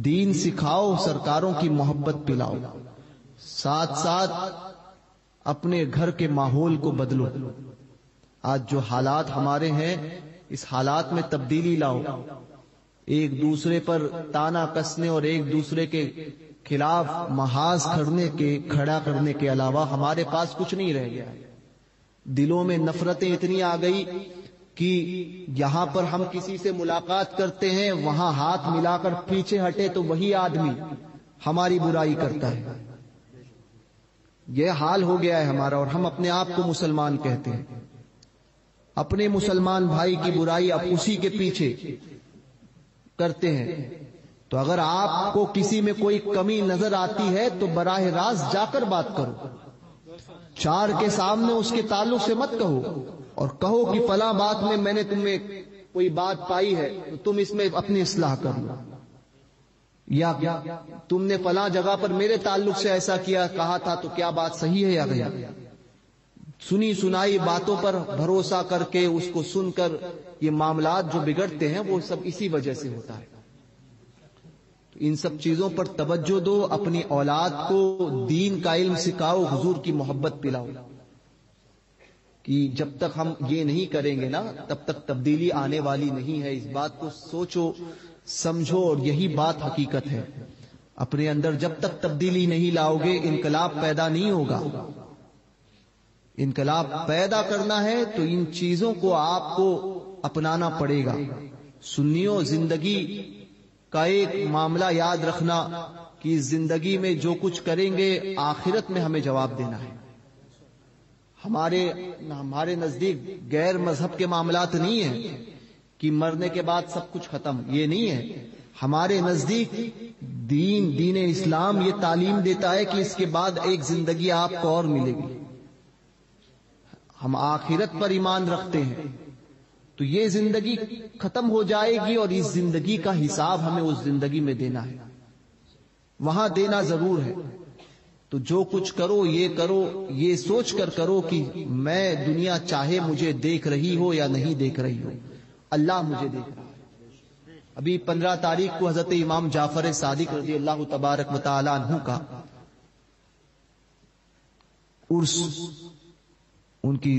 دین سکھاؤ، سرکاروں کی محبت پلاؤ، ساتھ ساتھ اپنے گھر کے ماحول کو بدلو. آج جو حالات ہمارے ہیں، اس حالات میں تبدیلی لاؤ. ایک دوسرے پر تانا کسنے اور ایک دوسرے کے خلاف محاذ کھڑا کرنے کے علاوہ ہمارے پاس کچھ نہیں رہ گیا. دلوں میں نفرتیں اتنی آ گئی کہ یہاں پر ہم کسی سے ملاقات کرتے ہیں، وہاں ہاتھ ملا کر پیچھے ہٹے تو وہی آدمی ہماری برائی کرتا ہے. یہ حال ہو گیا ہے ہمارا، اور ہم اپنے آپ کو مسلمان کہتے ہیں. اپنے مسلمان بھائی کی برائی اب اسی کے پیچھے کرتے ہیں. تو اگر آپ کو کسی میں کوئی کمی نظر آتی ہے تو براہ راست جا کر بات کرو. 4 کے سامنے اس کے تعلق سے مت کہو اور کہو کہ فلاں بات میں نے تمہیں کوئی بات پائی ہے تو تم اس میں اپنی اصلاح کر لو، یا تم نے فلاں جگہ پر میرے تعلق سے ایسا کہا تھا تو کیا بات صحیح ہے یا غلط. سنی سنائی باتوں پر بھروسہ کر کے اس کو سن کر یہ معاملات جو بگڑتے ہیں وہ سب اسی وجہ سے ہوتا ہے. تو ان سب چیزوں پر توجہ دو، اپنی اولاد کو دین کا علم سکھاؤ، حضور کی محبت پلاؤ. کہ جب تک ہم یہ نہیں کریں گے نا تب تک تبدیلی آنے والی نہیں ہے. اس بات کو سوچو سمجھو، اور یہی بات حقیقت ہے. اپنے اندر جب تک تبدیلی نہیں لاؤ گے انقلاب پیدا نہیں ہوگا. انقلاب پیدا کرنا ہے تو ان چیزوں کو آپ کو اپنانا پڑے گا. سنیوں، زندگی کا ایک معاملہ یاد رکھنا کہ اس زندگی میں جو کچھ کریں گے آخرت میں ہمیں جواب دینا ہے. ہمارے نزدیک غیر مذہب کے معاملات نہیں ہیں کہ مرنے کے بعد سب کچھ ختم، یہ نہیں ہے. ہمارے نزدیک دین اسلام یہ تعلیم دیتا ہے کہ اس کے بعد ایک زندگی آپ کو اور ملے گی. ہم آخرت پر ایمان رکھتے ہیں. تو یہ زندگی ختم ہو جائے گی اور اس زندگی کا حساب ہمیں اس زندگی میں دینا ہے، وہاں دینا ضرور ہے. تو جو کچھ کرو یہ سوچ کر کرو کہ میں دنیا چاہے مجھے دیکھ رہی ہو یا نہیں دیکھ رہی ہو، اللہ مجھے دیکھ رہا ہے. ابھی 15 تاریخ کو حضرت امام جعفر صادق رضی اللہ تبارک و تعالی عنہ کا عرس، ان کی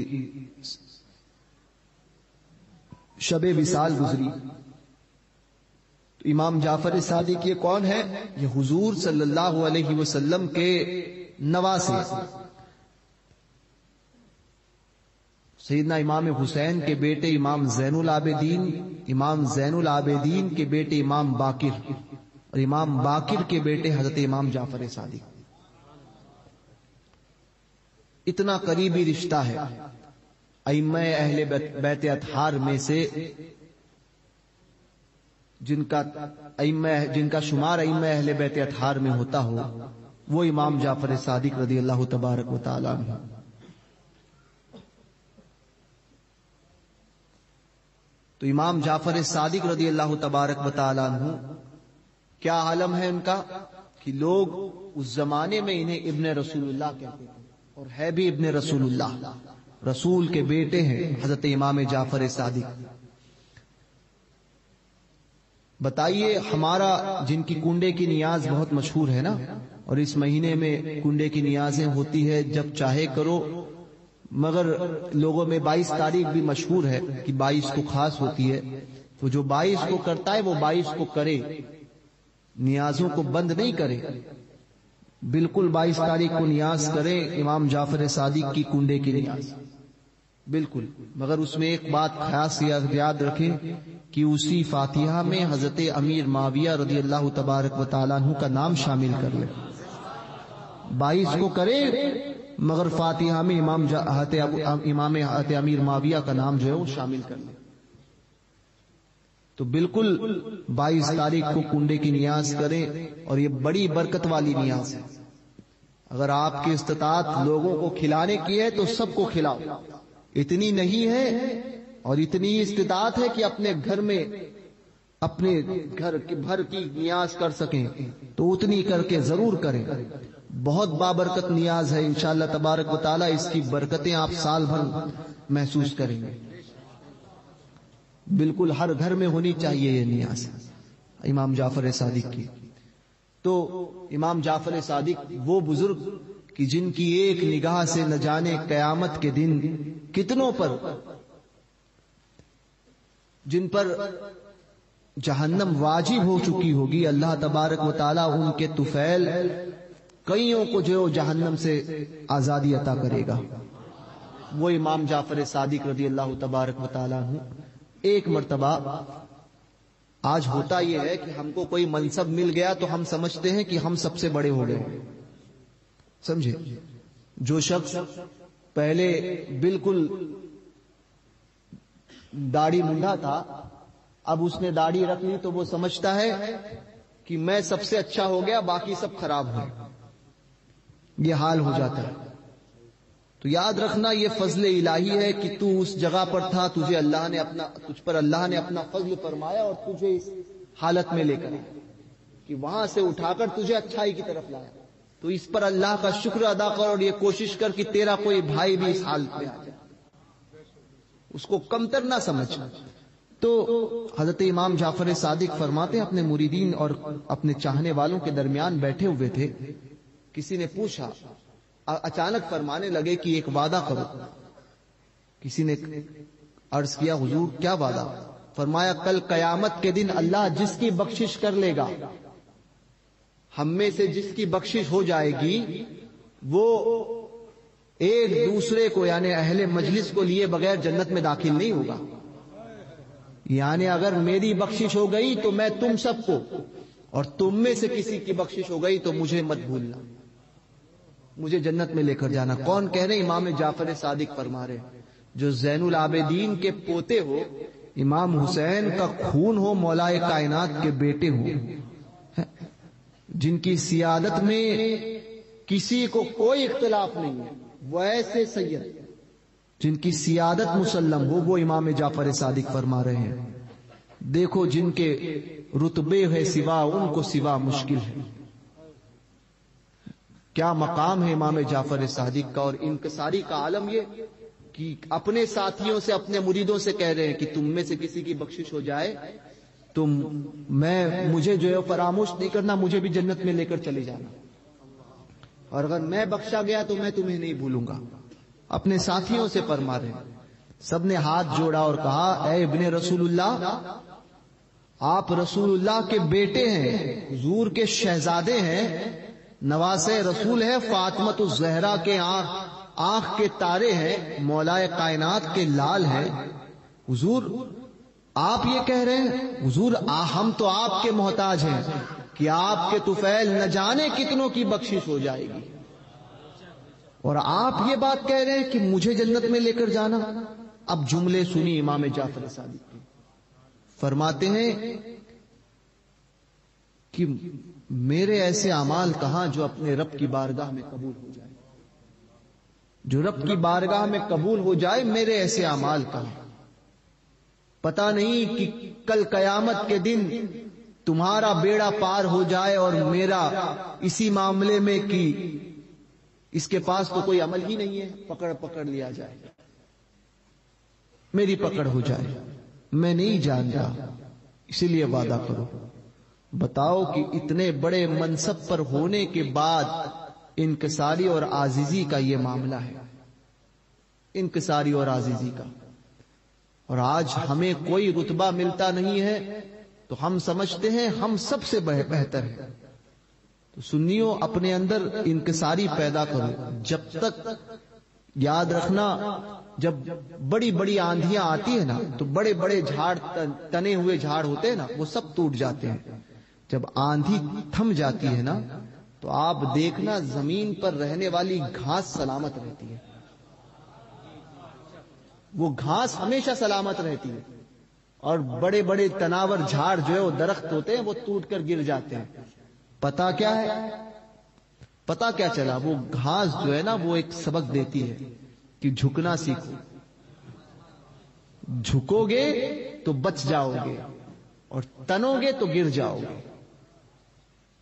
شب وصال گزری. تو امام جعفر صادق یہ کون ہے؟ یہ حضور صلی اللہ علیہ وسلم کے نواسے سیدنا امام حسین کے بیٹے امام زین العابدین کے بیٹے امام باقر اور امام باقر کے بیٹے حضرت امام جعفر صادق. اتنا قریبی رشتہ ہے. ائمہ اہل بیت اطہار میں سے جن کا شمار ائمہ اہل بیت اطہار میں ہوتا ہو وہ امام جعفر صادق رضی اللہ تبارک و تعالی عنہ. تو امام جعفر صادق رضی اللہ تبارک و تعالی عنہ کیا عالم ہے ان کا کہ لوگ اس زمانے میں انہیں ابن رسول اللہ کہتے تھے، اور ہے بھی ابن رسول اللہ، رسول کے بیٹے ہیں حضرت امام جعفر صادق. بتائیے، ہمارا جن کی کنڈے کی نیاز بہت مشہور ہے نا، اور اس مہینے میں کنڈے کی نیازیں ہوتی ہے، جب چاہے کرو، مگر لوگوں میں 22 تاریخ بھی مشہور ہے کہ 22 کو خاص ہوتی ہے. تو جو 22 کو کرتا ہے وہ 22 کو کرے، نیازوں کو بند نہیں کرے. بالکل 22 تاریخ کو نیاز کرے امام جعفر صادق کی کنڈے کی نیاز، بالکل. مگر اس میں ایک بات خاص یاد رکھیں کہ اسی فاتحہ میں حضرت امیر معاویہ رضی اللہ تبارک و تعالیٰ عنہ کا نام شامل کر لے. 22 کو کرے مگر فاتحہ میں امام حضرت امیر معاویہ کا نام جو ہے وہ شامل کر لے. تو بالکل 22 تاریخ کو کنڈے کی نیاز کریں، اور یہ بڑی برکت والی نیاز ہے. اگر آپ کی استطاعت لوگوں کو کھلانے کی ہے تو سب کو کھلاؤ. اتنی نہیں ہے اور اتنی استطاعت ہے کہ اپنے گھر میں اپنے گھر بھر کی نیاز کر سکیں تو اتنی کر کے ضرور کریں. بہت بابرکت نیاز ہے، انشاءاللہ تبارک و تعالی اس کی برکتیں آپ سال بھر محسوس کریں گے. بالکل ہر گھر میں ہونی چاہیے یہ نیاز امام جعفر صادق کی. تو امام جعفر صادق وہ بزرگ کہ جن کی ایک نگاہ سے نہ جانے قیامت کے دن کتنوں پر، جن پر جہنم واجب ہو چکی ہوگی، اللہ تبارک و تعالی ان کے طفیل کئیوں کو جو جہنم سے آزادی عطا کرے گا. وہ امام جعفر صادق رضی اللہ تبارک و تعالی عنہ. ایک مرتبہ آج ہوتا یہ ہے کہ ہم کو کوئی منصب مل گیا تو ہم سمجھتے ہیں کہ ہم سب سے بڑے ہو گئے. سمجھے؟ جو شخص پہلے بالکل داڑھی منڈا تھا، اب اس نے داڑھی رکھ لی تو وہ سمجھتا ہے کہ میں سب سے اچھا ہو گیا، باقی سب خراب ہوئے. یہ حال ہو جاتا ہے. تو یاد رکھنا یہ فضل الہی ہے کہ تو اس جگہ پر تھا، تجھ پر اللہ نے اپنا فضل فرمایا اور تجھے اس حالت میں لے کر کہ وہاں سے اٹھا کر تجھے اچھائی کی طرف لایا. تو اس پر اللہ کا شکر ادا کر اور یہ کوشش کر کہ تیرا کوئی بھائی بھی اس حالت میں آ جائے، اس کو کمتر نہ سمجھ۔ تو حضرت امام جعفر صادق فرماتے ہیں اپنے مریدین اور اپنے چاہنے والوں کے درمیان بیٹھے ہوئے تھے، کسی نے پوچھا، اچانک فرمانے لگے کہ ایک وعدہ کرو۔ کسی نے عرض کیا حضور کیا وعدہ؟ فرمایا کل قیامت کے دن اللہ جس کی بخشش کر لے گا، ہم میں سے جس کی بخشش ہو جائے گی، وہ ایک دوسرے کو یعنی اہل مجلس کو لیے بغیر جنت میں داخل نہیں ہوگا۔ یعنی اگر میری بخشش ہو گئی تو میں تم سب کو، اور تم میں سے کسی کی بخشش ہو گئی تو مجھے مت بھولنا، مجھے جنت میں لے کر جانا۔ کون کہہ رہے؟ امام جعفر صادق فرما رہے، جو زین العابدین کے پوتے ہو، امام حسین کا خون ہو، مولائے کائنات کے بیٹے ہو، جن کی سیادت میں کسی کو کوئی اختلاف نہیں ہے، وہ ایسے سید جن کی سیادت مسلم ہو، وہ امام جعفر صادق فرما رہے ہیں دیکھو جن کے رتبے ہے سوا، ان کو سوا مشکل ہے۔ کیا مقام ہے امام جعفر صادق کا، اور انکساری کا عالم یہ کہ اپنے ساتھیوں سے، اپنے مریدوں سے کہہ رہے ہیں کہ تم میں سے کسی کی بخشش ہو جائے تو مجھے جو ہے فراموش نہیں کرنا، مجھے بھی جنت میں لے کر چلے جانا، اور اگر میں بخشا گیا تو میں تمہیں نہیں بھولوں گا۔ اپنے ساتھیوں سے فرما رہے ہیں۔ سب نے ہاتھ جوڑا اور کہا اے ابن رسول اللہ، آپ رسول اللہ کے بیٹے ہیں، حضور کے شہزادے ہیں، نواسے رسول ہے، فاطمۃ الزہرا کے آنکھ کے تارے ہیں، مولائے کائنات کے لال ہیں، حضور آپ یہ کہہ رہے ہیں؟ حضور ہم تو آپ کے محتاج ہیں کہ آپ کے طفیل نہ جانے کتنوں کی بخشش ہو جائے گی، اور آپ یہ بات کہہ رہے ہیں کہ مجھے جنت میں لے کر جانا۔ اب جملے سنی امام جعفر صادق کی، فرماتے ہیں کہ میرے ایسے اعمال کہاں جو اپنے رب کی بارگاہ میں قبول ہو جائے، جو رب کی بارگاہ میں قبول ہو جائے، میرے ایسے اعمال کہاں؟ پتہ نہیں کہ کل قیامت کے دن تمہارا بیڑا پار ہو جائے اور میرا اسی معاملے میں کہ اس کے پاس تو کوئی عمل ہی نہیں ہے، پکڑ لیا جائے، میری پکڑ ہو جائے، میں نہیں جانتا، اسی لیے وعدہ کرو۔ بتاؤ کہ اتنے بڑے منصب پر ہونے کے بعد انکساری اور عاجزی کا یہ معاملہ ہے، انکساری اور عاجزی کا۔ اور آج ہمیں کوئی رتبہ ملتا نہیں ہے تو ہم سمجھتے ہیں ہم سب سے بہتر ہیں۔ تو سنیوں اپنے اندر انکساری پیدا کرو۔ جب تک یاد رکھنا، جب بڑی بڑی آندھیاں آتی ہیں نا تو بڑے بڑے جھاڑ، تنے ہوئے جھاڑ ہوتے ہیں نا، وہ سب ٹوٹ جاتے ہیں۔ جب آندھی تھم جاتی ہے نا تو آپ دیکھنا زمین پر رہنے والی گھاس سلامت رہتی ہے، وہ گھاس ہمیشہ سلامت رہتی ہے، اور بڑے بڑے تناور جھاڑ جو ہے وہ درخت ہوتے ہیں، وہ ٹوٹ کر گر جاتے ہیں۔ پتا کیا ہے؟ پتا کیا چلا؟ وہ گھاس جو ہے نا وہ ایک سبق دیتی ہے کہ جھکنا سیکھو، جھکو گے تو بچ جاؤ گے اور تنو گے تو گر جاؤ گے۔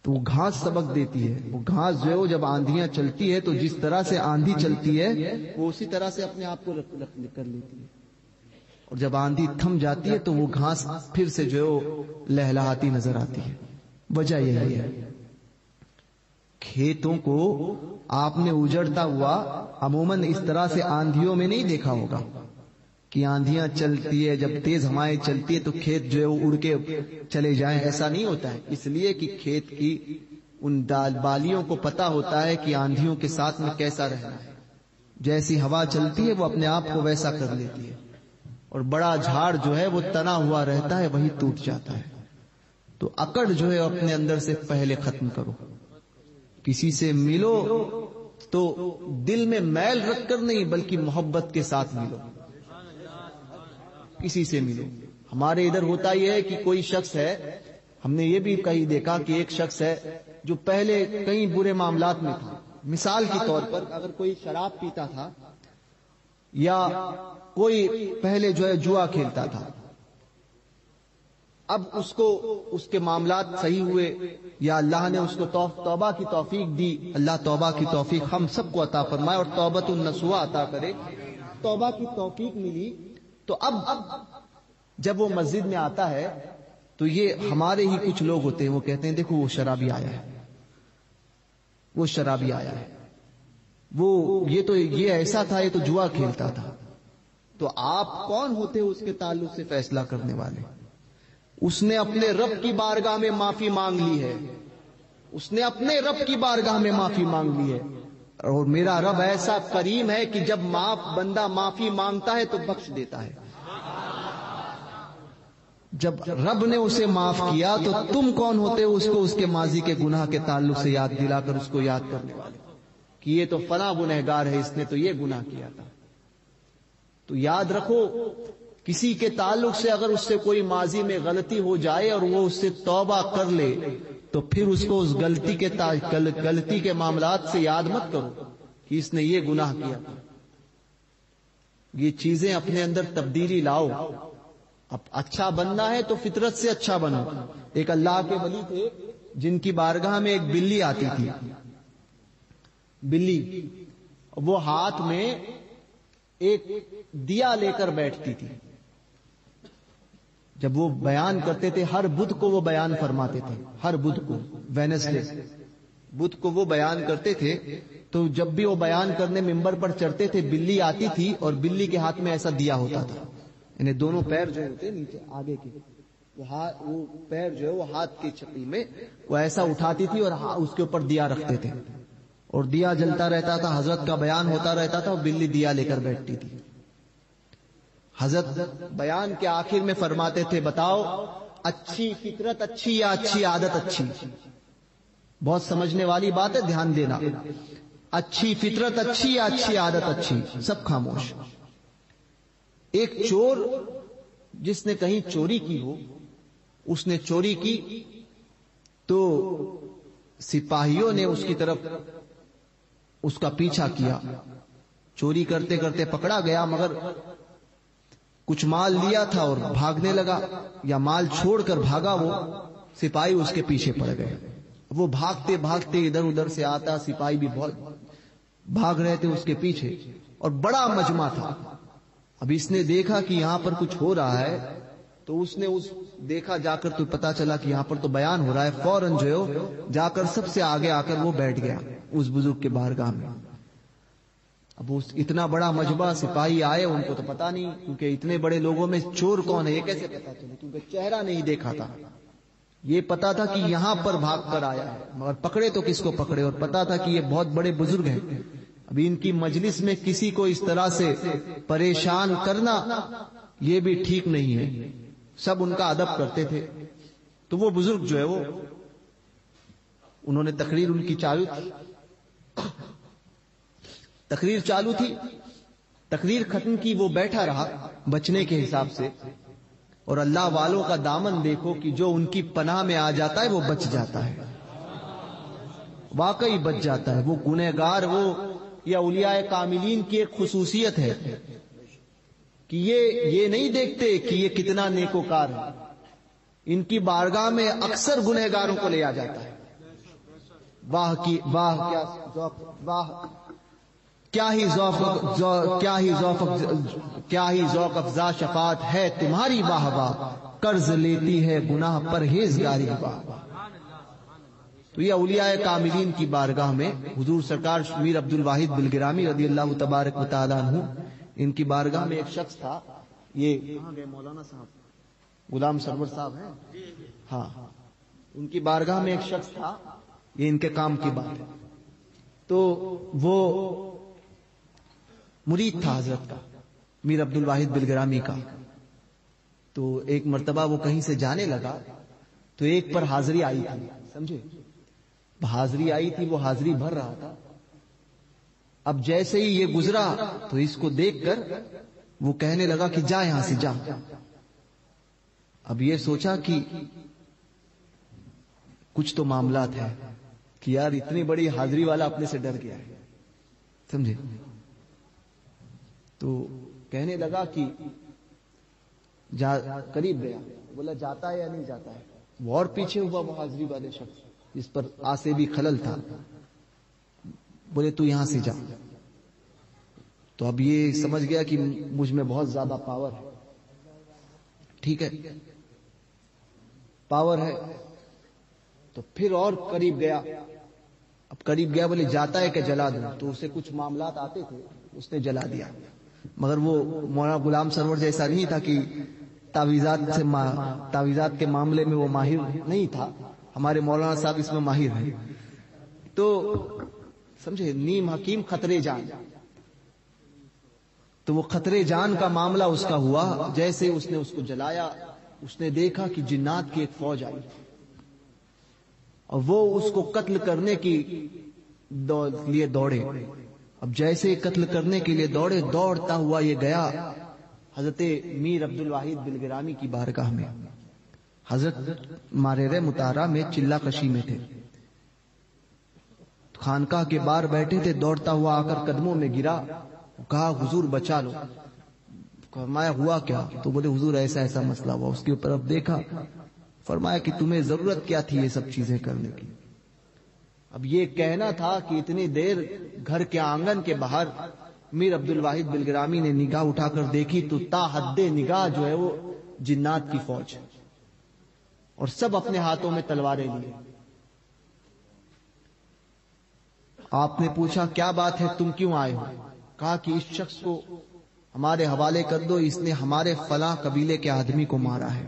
تو وہ گھاس سبق دیتی ہے۔ وہ گھاس جو ہے وہ جب آندھیاں چلتی ہے تو جس طرح سے آندھی چلتی ہے وہ اسی طرح سے اپنے آپ کو کر لیتی ہے، اور جب آندھی تھم جاتی ہے تو وہ گھاس پھر سے جو ہے وہ لہلہاتی نظر آتی ہے۔ وجہ یہی ہے، کھیتوں کو آپ نے اجڑتا ہوا عموماً اس طرح سے آندھیوں میں نہیں دیکھا ہوگا کہ آندھیاں چلتی ہے، جب تیز ہوائیں چلتی ہے تو کھیت جو ہے وہ اڑ کے چلے جائیں، ایسا نہیں ہوتا ہے۔ اس لیے کہ کھیت کی ان بالیوں کو پتا ہوتا ہے کہ آندھیوں کے ساتھ میں کیسا رہنا ہے، جیسی ہوا چلتی ہے وہ اپنے آپ کو ویسا کر لیتی ہے، اور بڑا جھاڑ جو ہے وہ تنا ہوا رہتا ہے، وہی ٹوٹ جاتا ہے۔ تو اکڑ جو ہے اپنے اندر سے پہلے ختم کرو۔ کسی سے ملو تو دل میں میل رکھ کر نہیں بلکہ محبت کے ساتھ ملو، کسی سے ملو۔ ہمارے ادھر ہوتا یہ ہے کہ کوئی شخص ہے، ہم نے یہ بھی کہیں دیکھا کہ ایک شخص ہے جو پہلے کئی برے معاملات میں تھا۔ مثال کے طور پر اگر کوئی شراب پیتا تھا یا کوئی پہلے جو ہے جوا کھیلتا تھا، اب اس کو اس کے معاملات صحیح ہوئے یا اللہ نے اس کو توبہ کی توفیق دی. اللہ توبہ کی توفیق ہم سب کو عطا فرمائے اور توبۃ النصوح عطا کرے. توبہ کی توفیق ملی تو اب جب وہ مسجد میں آتا ہے تو یہ ہمارے ہی کچھ لوگ ہوتے ہیں، وہ کہتے ہیں دیکھو وہ شرابی آیا ہے، وہ شرابی آیا ہے، یہ ایسا تھا، یہ تو جوا کھیلتا تھا. تو آپ کون ہوتے ہو اس کے تعلق سے فیصلہ کرنے والے؟ اس نے اپنے رب کی بارگاہ میں معافی مانگ لی ہے، اس نے اپنے رب کی بارگاہ میں معافی مانگ لی ہے. اور میرا رب ایسا کریم ہے کہ جب بندہ معافی مانگتا ہے تو بخش دیتا ہے. جب رب نے اسے معاف کیا تو تم کون ہوتے ہو اس کو اس کے ماضی کے گناہ کے تعلق سے یاد دلا کر اس کو یاد کرنے والے کہ یہ تو فلاں گنہگار ہے، اس نے تو یہ گناہ کیا تھا. تو یاد رکھو، کسی کے تعلق سے اگر اس سے کوئی ماضی میں غلطی ہو جائے اور وہ اس سے توبہ کر لے تو پھر اس کو اس غلطی کے معاملات سے یاد مت کرو کہ اس نے یہ گناہ کیا. یہ چیزیں اپنے اندر تبدیلی لاؤ. اب اچھا بننا ہے تو فطرت سے اچھا بنو. ایک اللہ کے ولی تھے جن کی بارگاہ میں ایک بلی آتی تھی. بلی وہ ہاتھ میں ایک دیا لے کر بیٹھتی تھی. جب وہ بیان کرتے تھے ہر بدھ کو وہ بیان فرماتے تھے، ہر بدھ کو، وینسڈے بدھ کو وہ بیان کرتے تھے. تو جب بھی وہ بیان کرنے ممبر پر چڑھتے تھے بلی آتی تھی اور بلی کے ہاتھ میں ایسا دیا ہوتا تھا. انہیں دونوں پیر جو ہوتے نیچے آگے کے وہ پیر جو ہے وہ ہاتھ کی شکل میں وہ ایسا اٹھاتی تھی اور اس کے اوپر دیا رکھتے تھے اور دیا جلتا رہتا تھا. حضرت کا بیان ہوتا رہتا تھا اور بلی دیا لے کر بیٹھتی تھی. حضرت بیان کے آخر میں فرماتے تھے بتاؤ اچھی فطرت اچھی یا اچھی عادت اچھی؟ بہت سمجھنے والی بات ہے، دھیان دینا. اچھی فطرت اچھی یا اچھی عادت اچھی؟ سب خاموش. ایک چور جس نے کہیں چوری کی ہو، اس نے چوری کی تو سپاہیوں نے اس کی طرف اس کا پیچھا کیا. چوری کرتے کرتے پکڑا گیا مگر کچھ مال لیا تھا اور بھاگنے لگا یا مال چھوڑ کر بھاگا. وہ سپاہی اس کے پیچھے پڑ گئے. وہ بھاگتے بھاگتے ادھر ادھر سے آتا، سپاہی بھی بہت بھاگ رہے تھے اس کے پیچھے اور بڑا مجمع تھا. اب اس نے دیکھا کہ یہاں پر کچھ ہو رہا ہے تو اس نے دیکھا جا کر تو پتا چلا کہ یہاں پر تو بیان ہو رہا ہے. فوراً جو ہے جا کر سب سے آگے آ کر وہ بیٹھ گیا اس بزرگ کے بارگاہ میں. اب اتنا بڑا مجمع، سپاہی آئے، ان کو تو پتا نہیں کیونکہ اتنے بڑے لوگوں میں چور کون ہے یہ کیسے پتا چلے کیونکہ چہرہ نہیں دیکھا تھا. یہ پتا تھا کہ یہاں پر بھاگ کر آیا ہے مگر پکڑے تو کس کو پکڑے، اور پتا تھا کہ یہ بہت بڑے بزرگ ہیں. ابھی ان کی مجلس میں کسی کو اس طرح سے پریشان کرنا یہ بھی ٹھیک نہیں ہے. سب ان کا ادب کرتے تھے. تو وہ بزرگ جو ہے وہ انہوں نے تقریر ان کی تقریر چالو تھی. تقریر ختم کی، وہ بیٹھا رہا بچنے کے حساب سے. اور اللہ والوں کا دامن دیکھو کہ جو ان کی پناہ میں آ جاتا ہے وہ بچ جاتا ہے، واقعی بچ جاتا ہے. وہ گنہگار، وہ یا اولیاء کاملین کی ایک خصوصیت ہے کہ یہ نہیں دیکھتے کہ یہ کتنا نیکوکار ہے. ان کی بارگاہ میں اکثر گنہگاروں کو لے آ جاتا ہے. واہ کی واہ، کیا ہی ذوق افزا شفاعت ہے تمہاری واہ واہ، قرض لیتی ہے گناہ پرہیزگاری واہ. تو یہ اولیاء کاملین کی بارگاہ میں حضور سرکار میر عبد الواحد بلگرامی رضی اللہ تبارک و تعالی عنہ، ان کی بارگاہ میں ایک شخص تھا. یہ کہاں گئے مولانا صاحب؟ غلام سرور صاحب ہیں. ہاں، ان کی بارگاہ میں ایک شخص تھا. یہ ان کے کام کی بات ہے. تو وہ مرید تھا حضرت کا، میر عبد الواحد بلگرامی کا. تو ایک مرتبہ وہ کہیں سے جانے لگا تو ایک پر حاضری آئی تھی، سمجھے؟ حاضری آئی تھی، وہ حاضری بھر رہا تھا. اب جیسے ہی یہ گزرا تو اس کو دیکھ کر وہ کہنے لگا کہ جا یہاں سے جا. اب یہ سوچا کہ کچھ تو معاملات ہے کہ یار اتنی بڑی حاضری والا اپنے سے ڈر گیا ہے، سمجھے؟ تو کہنے لگا کہ جا، قریب گیا، بولا جاتا ہے یا نہیں جاتا ہے؟ وہ اور پیچھے ہوا وہ حاضری والے شخص جس پر آسے بھی خلل تھا. بولے تو یہاں سے جا. تو اب یہ سمجھ گیا کہ مجھ میں بہت زیادہ پاور ہے. ٹھیک ہے پاور ہے. تو پھر اور قریب گیا. اب قریب گیا بولے جاتا ہے کہ جلا دوں؟ تو اسے کچھ معاملات آتے تھے اس نے جلا دیا. مگر وہ مولانا غلام سرور جیسا نہیں تھا کہ تعویذات کے معاملے میں وہ ماہر نہیں تھا. ہمارے مولانا صاحب اس میں ماہر ہیں. تو سمجھے نیم حکیم خطرے جان. تو وہ خطرے جان کا معاملہ اس کا ہوا. جیسے اس نے اس کو جلایا اس نے دیکھا کہ جنات کی ایک فوج آئی اور وہ اس کو قتل کرنے کے لیے دوڑے. اب جیسے قتل کرنے کے لیے دوڑے دوڑتا ہوا یہ گیا حضرت میر عبد الواحد بلگرامی کی بارگاہ میں. حضرت مارر مطارہ میں چلہ کشی میں تھے. خانقاہ کے باہر بیٹھے تھے. دوڑتا ہوا آ کر قدموں میں گرا. کہا حضور بچا لو. فرمایا ہوا کیا؟ تو بولے حضور ایسا ایسا مسئلہ ہوا. اس کے اوپر اب دیکھا. فرمایا کہ تمہیں ضرورت کیا تھی یہ سب چیزیں کرنے کی؟ اب یہ کہنا تھا کہ اتنی دیر گھر کے آنگن کے باہر میر عبد الواحد بلگرامی نے نگاہ اٹھا کر دیکھی تو تا حد نگاہ جو ہے وہ جنات کی فوج اور سب اپنے ہاتھوں میں تلواریں لیے. آپ نے پوچھا کیا بات ہے تم کیوں آئے ہو؟ کہا کہ اس شخص کو ہمارے حوالے کر دو. اس نے ہمارے فلاں قبیلے کے آدمی کو مارا ہے.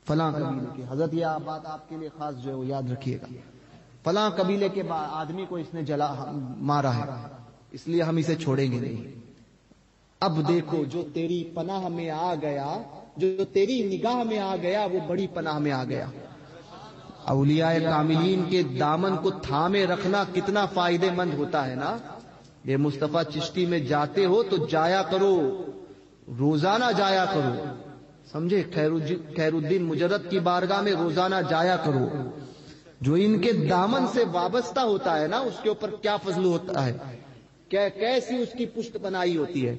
فلاں قبیلے کے. حضرت یہ بات آپ کے لیے خاص جو ہے وہ یاد رکھیے گا. فلاں قبیلے کے آدمی کو اس نے مارا ہے اس لیے ہم اسے چھوڑیں گے نہیں. اب دیکھو جو تیری پناہ میں آ گیا جو تیری نگاہ میں آ گیا وہ بڑی پناہ میں آ گیا. اولیاء کاملین کے دامن کو تھامے رکھنا کتنا فائدے مند ہوتا ہے نا. یہ مصطفیٰ چشتی میں جاتے ہو تو جایا کرو. روزانہ جایا کرو. سمجھے خیر الدین مجرد کی بارگاہ میں روزانہ جایا کرو. جو ان کے دامن سے وابستہ ہوتا ہے نا اس کے اوپر کیا فضل ہوتا ہے کیسی اس کی پشت بنائی ہوتی ہے.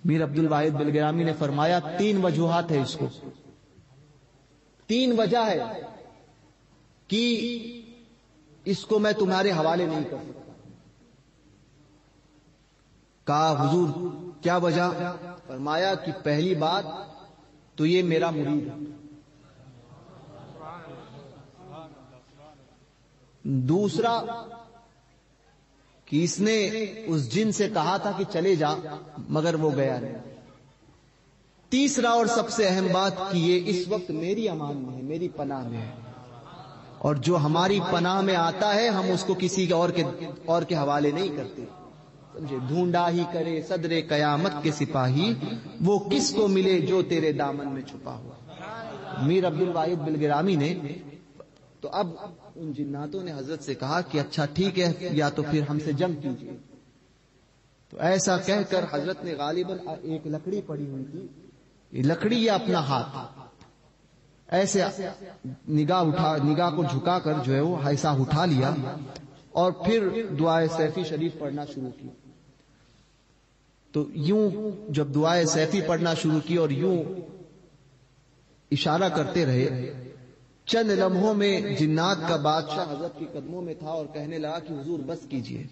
میر عبد الواحد بلگرامی نے فرمایا 3 وجوہات ہے اس کو. 3 وجہ ہے کہ اس کو میں تمہارے حوالے نہیں کر سکتا. کہا حضور کیا وجہ؟ فرمایا کہ پہلی بات تو یہ میرا مرید ہے. دوسرا کہ اس نے اس جن سے کہا تھا کہ چلے جا مگر وہ گیا نہیں. تیسرا اور سب سے اہم بات کہ یہ اس وقت میری امان میں ہے میری پناہ میں ہے اور جو ہماری پناہ میں آتا ہے ہم اس کو کسی اور کے حوالے نہیں کرتے. سمجھے ڈھونڈا ہی کرے صدر قیامت کے سپاہی وہ کس کو ملے جو تیرے دامن میں چھپا ہوا. میر عبد الواحد بلگرامی نے تو اب ان جناتوں نے حضرت سے کہا کہ اچھا ٹھیک ہے یا تو پھر ہم سے جنگ کیجیے. تو ایسا کہہ کر حضرت نے غالباً ایک لکڑی پڑی ہوئی تھی. یہ لکڑی یا اپنا ہاتھ ایسے نگاہ کو جھکا کر جو ہے وہ ایسا اٹھا لیا اور پھر دعائے سیفی شریف پڑھنا شروع کی. تو یوں جب دعائے سیفی پڑھنا شروع کی اور یوں اشارہ کرتے رہے چند لمحوں میں جنات کا بادشاہ حضرت کے قدموں میں تھا اور کہنے لگا کہ حضور بس کیجئے.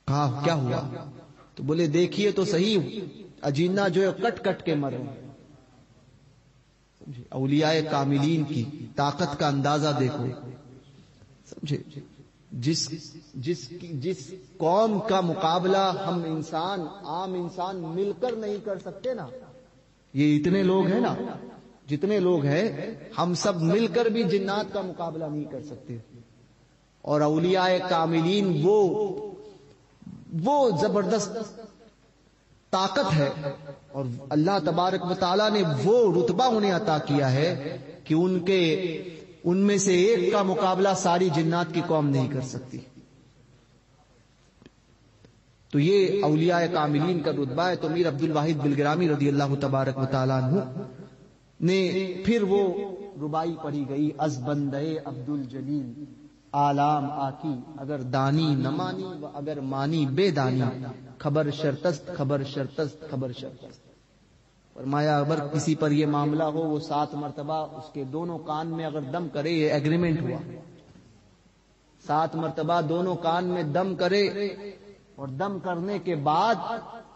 کہا کیا ہوا؟ تو بولے دیکھیے تو صحیح اجینا جو ہے کٹ کٹ کے مرے. اولیاء کاملین کی طاقت کا اندازہ دیکھو. سمجھے جس قوم کا مقابلہ ہم انسان عام انسان مل کر نہیں کر سکتے نا. یہ اتنے لوگ ہیں نا جتنے لوگ ہیں ہم سب مل کر بھی جنات کا مقابلہ نہیں کر سکتے. اور اولیاء کاملین وہ زبردست طاقت ہے اور اللہ تبارک و تعالیٰ نے وہ رتبہ انہیں عطا کیا ہے کہ ان میں سے ایک کا مقابلہ ساری جنات کی قوم نہیں کر سکتی. تو یہ اولیاء کاملین کا رتبہ ہے. تو میر عبد الواحد بلگرامی رضی اللہ تبارک و تعالیٰ عنہ نے پھر وہ ربائی پڑھی گئی از بندے عبد الجلیل آلام آکی اگر دانی نہ مانی و اگر مانی بے دانی خبر شرطست خبر شرطست خبر شرطست. فرمایا اگر کسی پر یہ معاملہ ہو وہ 7 مرتبہ اس کے دونوں کان میں اگر دم کرے، یہ ایگریمنٹ ہوا، 7 مرتبہ دونوں کان میں دم کرے، اور دم کرنے کے بعد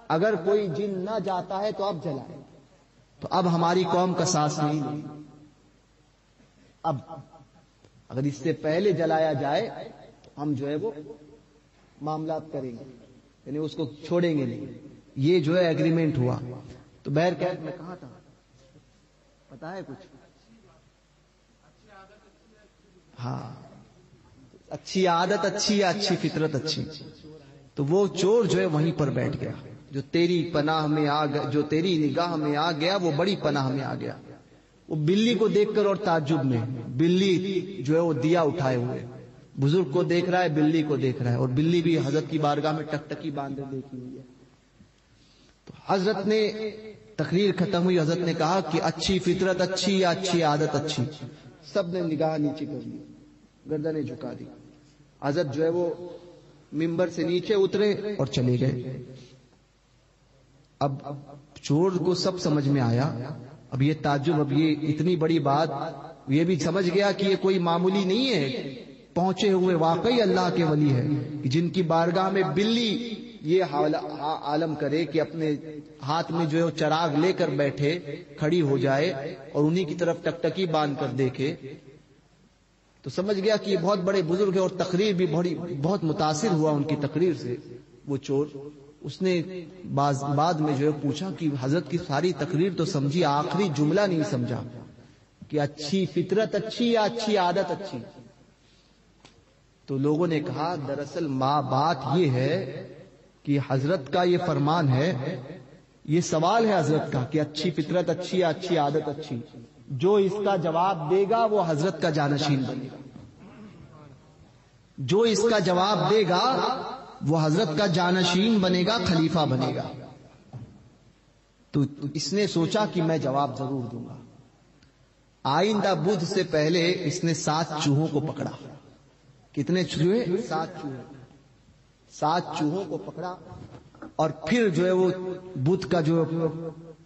اگر کوئی جن نہ جاتا ہے تو اب جلائے. تو اب ہماری قوم کا سانس نہیں لے. اب اگر اس سے پہلے جلایا جائے تو ہم جو ہے وہ معاملات کریں گے، یعنی اس کو چھوڑیں گے نہیں. یہ جو ہے ایگریمنٹ ہوا. تو بہرکیف میں کہا تھا، پتا ہے کچھ؟ ہاں، اچھی عادت اچھی یا اچھی فطرت اچھی. تو وہ چور جو ہے وہیں پر بیٹھ گیا. جو تیری پناہ میں آ گیا، جو تیری نگاہ میں آ گیا وہ بڑی پناہ میں آ گیا. وہ بلی کو دیکھ کر اور تعجب میں، بلی جو ہے وہ دیا اٹھائے ہوئے، بزرگ کو دیکھ رہا ہے، بلی کو دیکھ رہا ہے، اور بلی بھی حضرت کی بارگاہ میں ٹکٹکی باندھے دیکھی ہوئی ہے. تو حضرت نے تقریر ختم ہوئی، حضرت نے کہا کہ اچھی فطرت اچھی یا اچھی عادت اچھی. سب نے نگاہ نیچے کر لی، گردنیں جھکا دی. حضرت جو ہے وہ ممبر سے نیچے اترے اور چلے گئے. اب چور کو سب سمجھ میں آیا. اب یہ تعجب، اب یہ اتنی بڑی بات، یہ بھی سمجھ گیا کہ یہ کوئی معمولی نہیں ہے، پہنچے ہوئے واقعی اللہ کے ولی ہے، جن کی بارگاہ میں بلی یہ عالم کرے کہ اپنے ہاتھ میں جو ہے چراغ لے کر بیٹھے، کھڑی ہو جائے اور انہی کی طرف ٹکٹکی باندھ کر دیکھے. تو سمجھ گیا کہ یہ بہت بڑے بزرگ ہے، اور تقریر بھی بہت متاثر ہوا ان کی تقریر سے وہ چور. اس نے بعد میں جو ہے پوچھا کہ حضرت کی ساری تقریر تو سمجھی، آخری جملہ نہیں سمجھا کہ اچھی فطرت اچھی یا اچھی عادت اچھی. تو لوگوں نے کہا دراصل بات یہ ہے کہ حضرت کا یہ فرمان ہے، یہ سوال ہے حضرت کا کہ اچھی فطرت اچھی یا اچھی عادت اچھی. جو اس کا جواب دے گا وہ حضرت کا جانشین بنے گا. جو اس کا جواب دے گا وہ حضرت کا جانشین بنے گا، خلیفہ بنے گا. تو اس نے سوچا کہ میں جواب ضرور دوں گا. آئندہ بدھ سے پہلے اس نے 7 چوہوں کو پکڑا. کتنے چوہے؟ 7 چوہے. 7 چوہوں کو پکڑا، اور پھر جو ہے وہ بدھ کا جو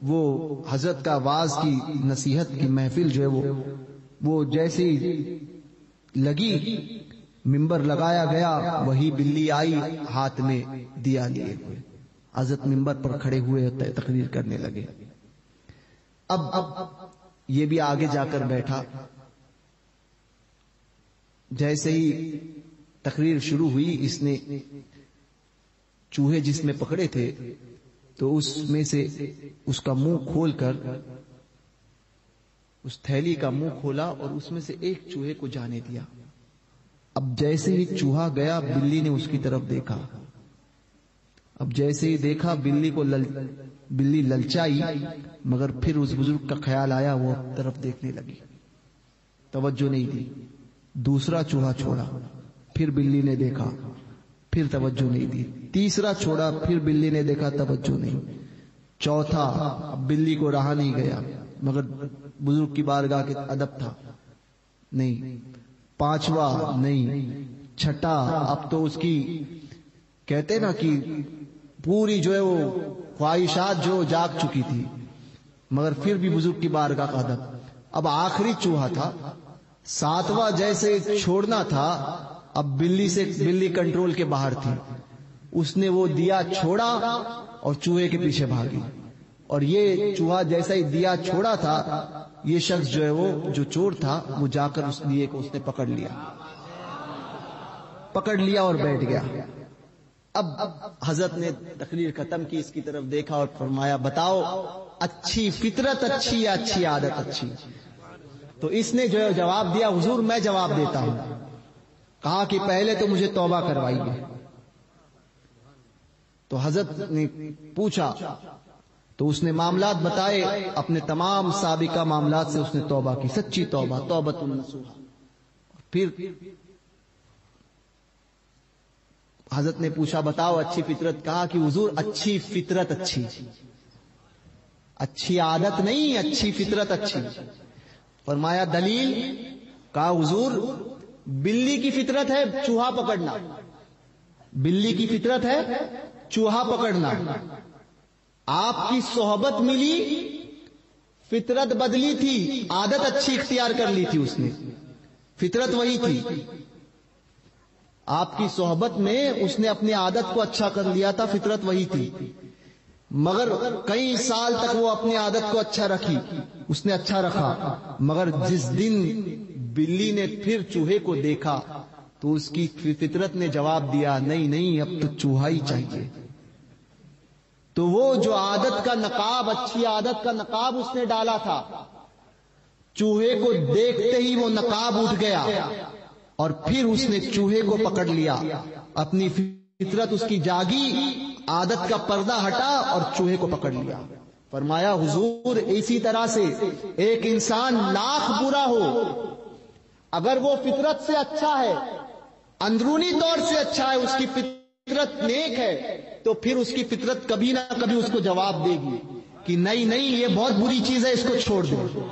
وہ حضرت کا واعظ کی نصیحت کی محفل جو ہے وہ جیسے لگی، ممبر لگایا گیا، وہی بلی آئی ہاتھ میں دیا لیے ہوئے. حضرت ممبر پر کھڑے ہوئے تقریر کرنے لگے. اب یہ بھی آگے جا کر بیٹھا. جیسے ہی تقریر شروع ہوئی، اس نے چوہے جس میں پکڑے تھے تو اس میں سے اس کا منہ کھول کر، اس تھیلی کا منہ کھولا اور اس میں سے ایک چوہے کو جانے دیا. اب جیسے ہی چوہا گیا، بلی نے اس کی طرف دیکھا. اب جیسے ہی دیکھا، بلی للچائی، مگر پھر اس بزرگ کا خیال آیا، وہ طرف دیکھنے لگی، توجہ نہیں دی. دوسرا چوہا چھوڑا، پھر بلی نے دیکھا، پھر توجہ نہیں دی. تیسرا چھوڑا، پھر بلی نے دیکھا، توجہ نہیں. چوتھا، اب بلی کو رہا نہیں گیا، مگر بزرگ کی بارگاہ کے ادب تھا، نہیں. پانچواں نہیں. چھٹا، اب تو اس کی کہتے نا کہ پوری جو ہے وہ خواہشات جو جاگ چکی تھی، مگر پھر بھی بزرگ کی بارگاہ کا ادب. اب آخری چوہا تھا، 7واں جیسے چھوڑنا تھا، اب بلی کنٹرول کے باہر تھی. اس نے وہ دیا چھوڑا اور چوہے کے پیچھے بھاگی. اور یہ چوہا جیسا ہی دیا چھوڑا تھا، یہ شخص جو ہے وہ جو چور تھا، وہ جا کر اس دیے کو اس نے پکڑ لیا اور بیٹھ گیا. اب حضرت نے تقریر ختم کی، اس کی طرف دیکھا اور فرمایا بتاؤ اچھی فطرت اچھی یا اچھی عادت اچھی؟ تو اس نے جو ہے جواب دیا حضور میں جواب دیتا ہوں. کہا کہ پہلے تو مجھے توبہ کروائیے. تو حضرت نے پوچھا تو اس نے معاملات بتائے، اپنے تمام سابقہ معاملات سے اس نے توبہ کی، سچی توبہ، توبۃ نصوحہ. پھر حضرت نے پوچھا بتاؤ اچھی فطرت؟ کہا کہ حضور اچھی فطرت اچھی، اچھی عادت نہیں، اچھی فطرت اچھی. فرمایا دلیل؟ کہا حضور بلی کی فطرت ہے چوہا پکڑنا، بلی کی فطرت ہے چوہا پکڑنا. آپ کی صحبت ملی فطرت بدلی تھی، عادت اچھی اختیار کر لی تھی اس نے، فطرت وہی تھی. آپ کی صحبت میں اس نے اپنی عادت کو اچھا کر لیا تھا، فطرت وہی تھی. مگر کئی سال تک وہ اپنی عادت کو اچھا رکھی، اس نے اچھا رکھا. مگر جس دن بلی نے پھر چوہے کو دیکھا تو اس کی فطرت نے جواب دیا، نہیں نہیں، اب تو چوہا ہی چاہیے. تو وہ جو عادت کا نقاب، اچھی عادت کا نقاب اس نے ڈالا تھا، چوہے کو دیکھتے ہی وہ نقاب اٹھ گیا اور پھر اس نے چوہے کو پکڑ لیا. اپنی فطرت اس کی جاگی، عادت کا پردہ ہٹا اور چوہے کو پکڑ لیا. فرمایا حضور اسی طرح سے ایک انسان لاکھ برا ہو، اگر وہ فطرت سے اچھا ہے، اندرونی طور سے اچھا ہے، اس کی فطرت نیک ہے، تو پھر اس کی فطرت کبھی نہ کبھی اس کو جواب دے گی کہ نہیں نہیں، یہ بہت بری چیز ہے، اس کو چھوڑ دو.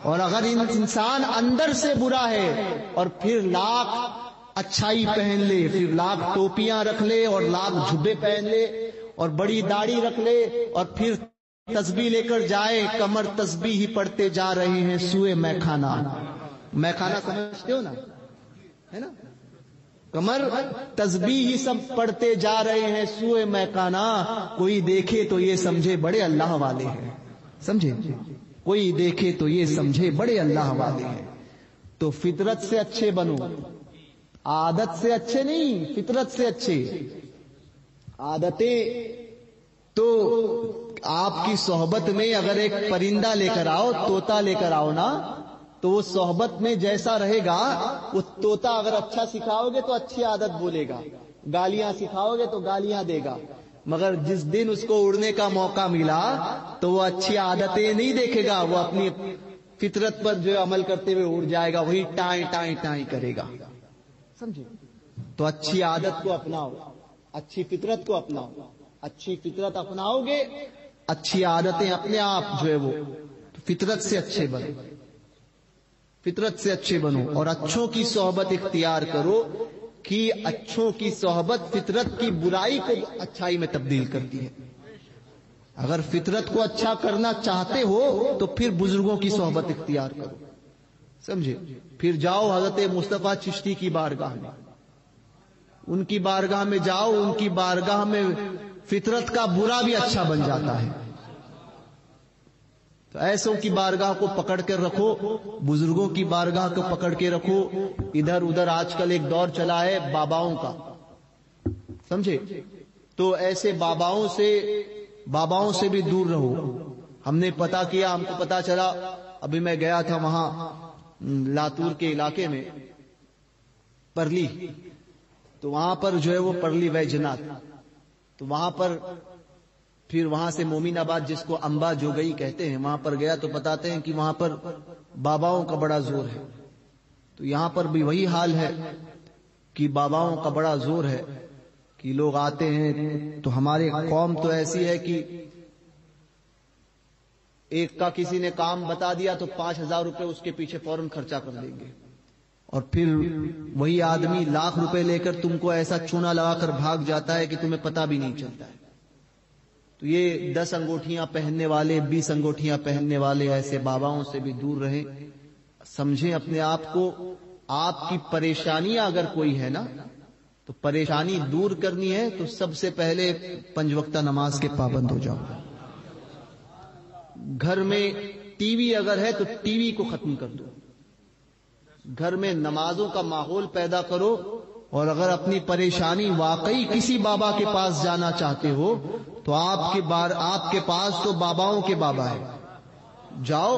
اور اگر انسان اندر سے برا ہے اور پھر لاکھ اچھائی پہن لے، پھر لاکھ ٹوپیاں رکھ لے اور لاکھ جھبے پہن لے اور بڑی داڑھی رکھ لے اور پھر تسبیح لے کر جائے، کمر تسبیح ہی پڑھتے جا رہے ہیں سوئے میخانہ. میخانہ سمجھتے ہو نا، ہے نا؟ کمر تسبیح ہی سب پڑھتے جا رہے ہیں سوئے میخانہ. کوئی دیکھے تو یہ سمجھے بڑے اللہ والے ہیں، سمجھے؟ کوئی دیکھے تو یہ سمجھے بڑے اللہ والے ہیں. تو فطرت سے اچھے بنو، عادت سے اچھے نہیں، فطرت سے اچھے. عادتیں تو آپ کی صحبت میں اگر ایک پرندہ لے کر آؤ، طوطا لے کر آؤ نا، تو وہ صحبت میں جیسا رہے گا، وہ طوطا اگر اچھا سکھاؤ گے تو اچھی عادت بولے گا، گالیاں سکھاؤ گے تو گالیاں دے گا. مگر جس دن اس کو اڑنے کا موقع ملا تو وہ اچھی عادتیں نہیں دیکھے گا، وہ اپنی فطرت پر جو عمل کرتے ہوئے اڑ جائے گا، وہی ٹائیں ٹائیں ٹائیں کرے گا. سمجھے؟ تو اچھی عادت کو اپناؤ، اچھی فطرت کو اپناؤ. اچھی فطرت اپناؤ گے، اچھی عادتیں اپنے آپ جو ہے وہ فطرت سے اچھے بنو، فطرت سے اچھے بنو. اور اچھوں کی صحبت اختیار کرو کہ اچھوں کی صحبت فطرت کی برائی کو اچھائی میں تبدیل کرتی ہے. اگر فطرت کو اچھا کرنا چاہتے ہو تو پھر بزرگوں کی صحبت اختیار کرو، سمجھے؟ پھر جاؤ حضرت مصطفیٰ چشتی کی بارگاہ میں، ان کی بارگاہ میں جاؤ، ان کی بارگاہ میں فطرت کا برا بھی اچھا بن جاتا ہے. تو ایسوں کی بارگاہ کو پکڑ کر رکھو، بزرگوں کی بارگاہ کو پکڑ کے رکھو. ادھر ادھر آج کل ایک دور چلا ہے باباؤں کا، سمجھے؟ تو ایسے باباؤں سے بھی دور رہو. ہم نے پتا کیا، ہم کو پتا چلا، ابھی میں گیا تھا وہاں لاتور کے علاقے میں پرلی، تو وہاں پر جو ہے وہ پرلی ویجناتھ، تو وہاں پر پھر وہاں سے مومن آباد جس کو امبا جوگئی کہتے ہیں، وہاں پر گیا تو بتاتے ہیں کہ وہاں پر باباؤں کا بڑا زور ہے. تو یہاں پر بھی وہی حال ہے کہ باباؤں کا بڑا زور ہے کہ لوگ آتے ہیں. تو ہمارے قوم تو ایسی ہے کہ ایک کا کسی نے کام بتا دیا تو 5,000 روپے اس کے پیچھے فوراً خرچہ کر دیں گے، اور پھر وہی آدمی لاکھ روپے لے کر تم کو ایسا چونا لگا کر بھاگ جاتا ہے کہ تمہیں پتہ بھی نہیں چلتا ہے. تو یہ 10 انگوٹھیاں پہننے والے، 20 انگوٹھیاں پہننے والے ایسے باباؤں سے بھی دور رہیں. سمجھیں اپنے آپ کو. آپ کی پریشانیاں اگر کوئی ہے نا، تو پریشانی دور کرنی ہے تو سب سے پہلے 5 وقتہ نماز کے پابند ہو جاؤ. گھر میں ٹی وی اگر ہے تو ٹی وی کو ختم کر دو، گھر میں نمازوں کا ماحول پیدا کرو. اور اگر اپنی پریشانی واقعی کسی بابا کے پاس جانا چاہتے ہو تو آپ کے پاس تو باباؤں کے بابا ہے، جاؤ.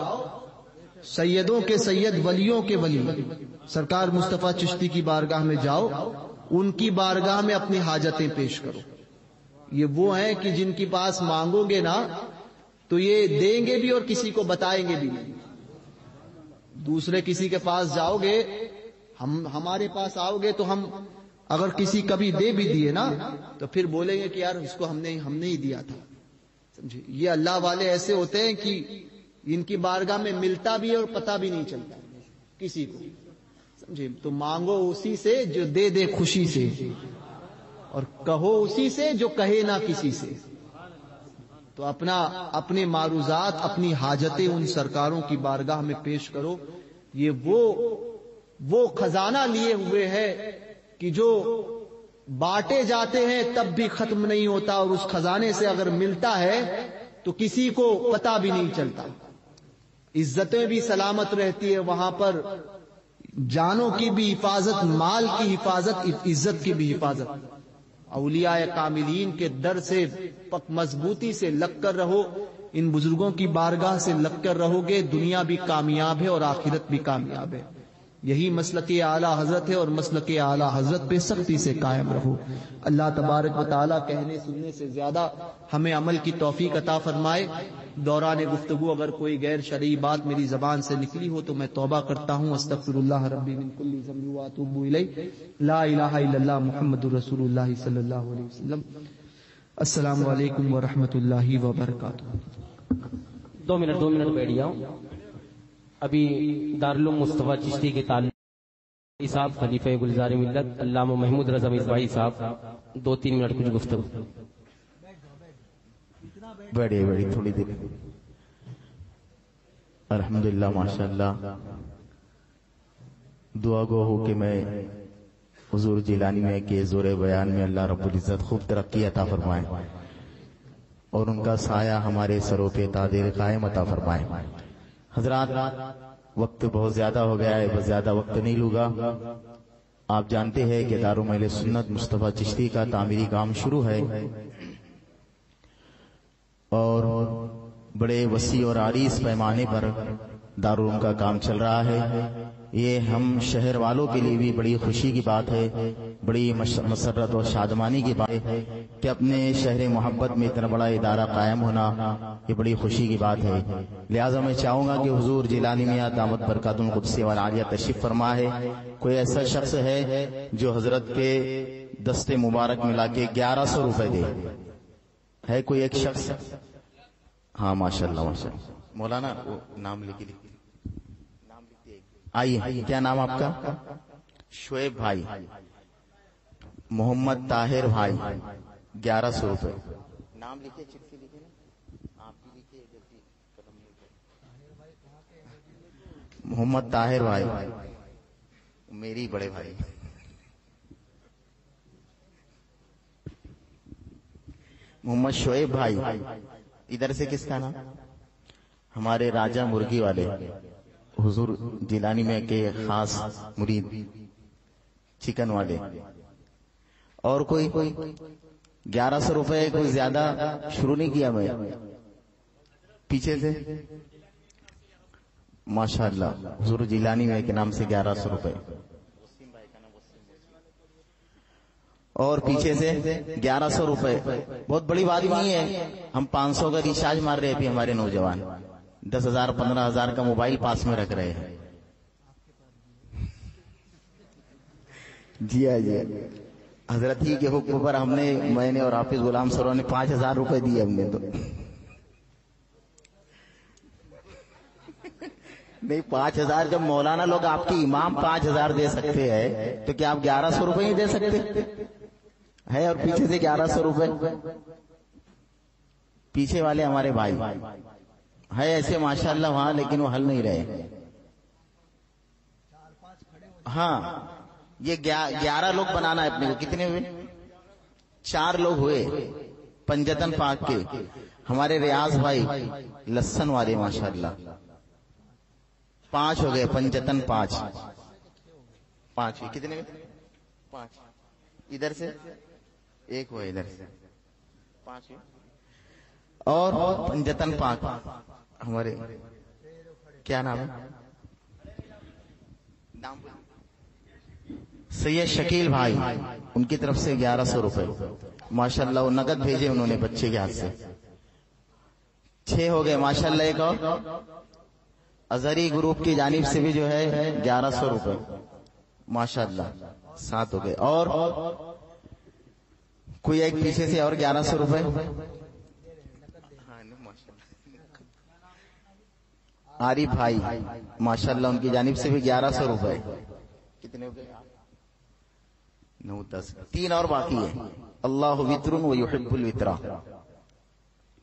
سیدوں کے سید، ولیوں کے ولی سرکار مصطفیٰ چشتی کی بارگاہ میں جاؤ، ان کی بارگاہ میں اپنی حاجتیں پیش کرو. یہ وہ ہیں کہ جن کے پاس مانگو گے نا تو یہ دیں گے بھی اور کسی کو بتائیں گے بھی نہیں. دوسرے کسی کے پاس جاؤ گے، ہمارے پاس آؤ گے تو ہم اگر کسی کبھی دے بھی دیے نا تو پھر بولیں گے کہ یار اس کو ہم نے ہی دیا تھا. سمجھے؟ یہ اللہ والے ایسے ہوتے ہیں کہ ان کی بارگاہ میں ملتا بھی اور پتہ بھی نہیں چلتا کسی کو. سمجھے؟ تو مانگو اسی سے جو دے دے خوشی سے، اور کہو اسی سے جو کہے نہ کسی سے. تو اپنے معروضات، اپنی حاجتیں ان سرکاروں کی بارگاہ میں پیش کرو. یہ وہ خزانہ لیے ہوئے ہے کہ جو بانٹے جاتے ہیں تب بھی ختم نہیں ہوتا، اور اس خزانے سے اگر ملتا ہے تو کسی کو پتہ بھی نہیں چلتا. عزتیں بھی سلامت رہتی ہے وہاں پر، جانوں کی بھی حفاظت، مال کی حفاظت، عزت کی بھی حفاظت. اولیاء کاملین کے در سے مضبوطی سے لگ کر رہو، ان بزرگوں کی بارگاہ سے لگ کر رہو گے، دنیا بھی کامیاب ہے اور آخرت بھی کامیاب ہے. یہی مسلک اعلیٰ حضرت ہے، اور مسلک اعلیٰ حضرت پہ سختی سے قائم رہو. اللہ تبارک و تعالیٰ کہنے سننے سے زیادہ ہمیں عمل کی توفیق عطا فرمائے. دوران گفتگو اگر کوئی غیر شرعی بات میری زبان سے نکلی ہو تو میں توبہ کرتا ہوں. استغفر اللہ ربی من کل ذنب واتوب الیہ. لا الہ الا اللہ محمد رسول اللہ صلی اللہ علیہ وسلم. السلام علیکم ورحمۃ اللہ وبرکاتہ. 2 منٹ بیٹھ جاؤ. ابھی دارالعلوم مصطفیٰ چشتی کے تعلق صاحب خلیفہ گلزار ملت علامہ محمود رضا مصباحی صاحب 2-3 منٹ کچھ گفتگو. بڑی تھوڑی دیر. الحمدللہ ماشاءاللہ. دعا گو ہو کہ میں حضور جیلانی میں کہ زور بیان میں اللہ رب العزت خوب ترقی عطا فرمائے اور ان کا سایہ ہمارے سروں پہ تعدیل قائم عطا فرمائے. حضرات وقت بہت زیادہ ہو گیا ہے، بس زیادہ وقت نہیں لوں گا. آپ جانتے ہیں کہ دارالعلوم اہل سنت مصطفیٰ چشتی کا تعمیری کام شروع ہے اور بڑے وسیع اور عریض پیمانے پر دارالعلوم کا کام چل رہا ہے. یہ ہم شہر والوں کے لیے بھی بڑی خوشی کی بات ہے، بڑی مسرت اور شادمانی کی بات ہے کہ اپنے شہر محبت میں اتنا بڑا ادارہ قائم ہونا یہ بڑی خوشی کی بات ہے. لہٰذا میں چاہوں گا کہ حضور جیلانی میاں دامت برکات القدس والعالیہ تشریف فرما ہے. کوئی ایسا شخص ہے جو حضرت کے دست مبارک ملا کے 1100 روپے دے؟ ہے کوئی ایک شخص؟ ہاں ماشاءاللہ ماشاءاللہ. مولانا وہ نام لکھ لیجیے. آئیے، کیا نام آپ کا؟ شعیب بھائی. محمد طاہر بھائی 1100 روپے. نام لکھے، چٹھی لکھے نا آپ بھی لکھے جلدی. محمد طاہر بھائی میری بڑے بھائی. محمد شعیب بھائی ادھر سے کس کا نام؟ ہمارے راجہ مرغی والے حضور جیلانی میں کے خاص مرید چکن والے. اور کوئی 1100 روپے کوئی زیادہ شروع نہیں کیا میں پیچھے سے. ماشاءاللہ حضور جیلانی میں کے نام سے 1100 روپے. اور پیچھے سے 1100 روپے. بہت بڑی بات نہیں ہے. ہم 500 کا ریچارج مار رہے ہیں ہمارے نوجوان. 10,000 15,000 کا موبائل پاس میں رکھ رہے ہیں. جی حضرت ہی کے حکم پر ہم نے، میں نے اور حافظ غلام سرور نے 5,000 روپے دیے ہم نے. تو نہیں 5,000 جب مولانا لوگ آپ کی امام 5,000 دے سکتے ہیں تو کیا آپ 1100 روپے ہی دے سکتے ہے؟ اور پیچھے سے 1100 روپے. پیچھے والے ہمارے بھائی ہے ایسے ماشاءاللہ وہاں، لیکن وہ ہل نہیں رہے. ہاں یہ 11 لوگ بنانا ہے اپنے کو. کتنے ہوئے؟ 4 لوگ ہوئے پنجتن پاک کے. ہمارے ریاض بھائی لسن والے ماشاءاللہ 5 ہو گئے. پنجتن 5 ہوئے. کتنے ہوئے؟ 5. ادھر سے 1 ہوئے، ادھر سے 5 ہوئے. اور پنجتن پاک ہمارے کیا نام ہے؟ سید شکیل بھائی، ان کی طرف سے 1100 روپے ماشاءاللہ. وہ نقد بھیجے انہوں نے بچے کے ہاتھ سے. 6 ہو گئے ماشاءاللہ. ایک اور ازہری گروپ کی جانب سے بھی جو ہے 1100 روپے ماشاءاللہ. 7 ہو گئے. اور کوئی ایک پیچھے سے اور 1100 روپے. عارف بھائی ماشاءاللہ ان کی جانب سے بھی 1100 روپے. کتنے ہو گئے؟ 9 10. 3 اور باقی ہے. اللہ وطر و یحب الوطر.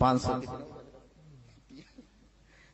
500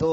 2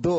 2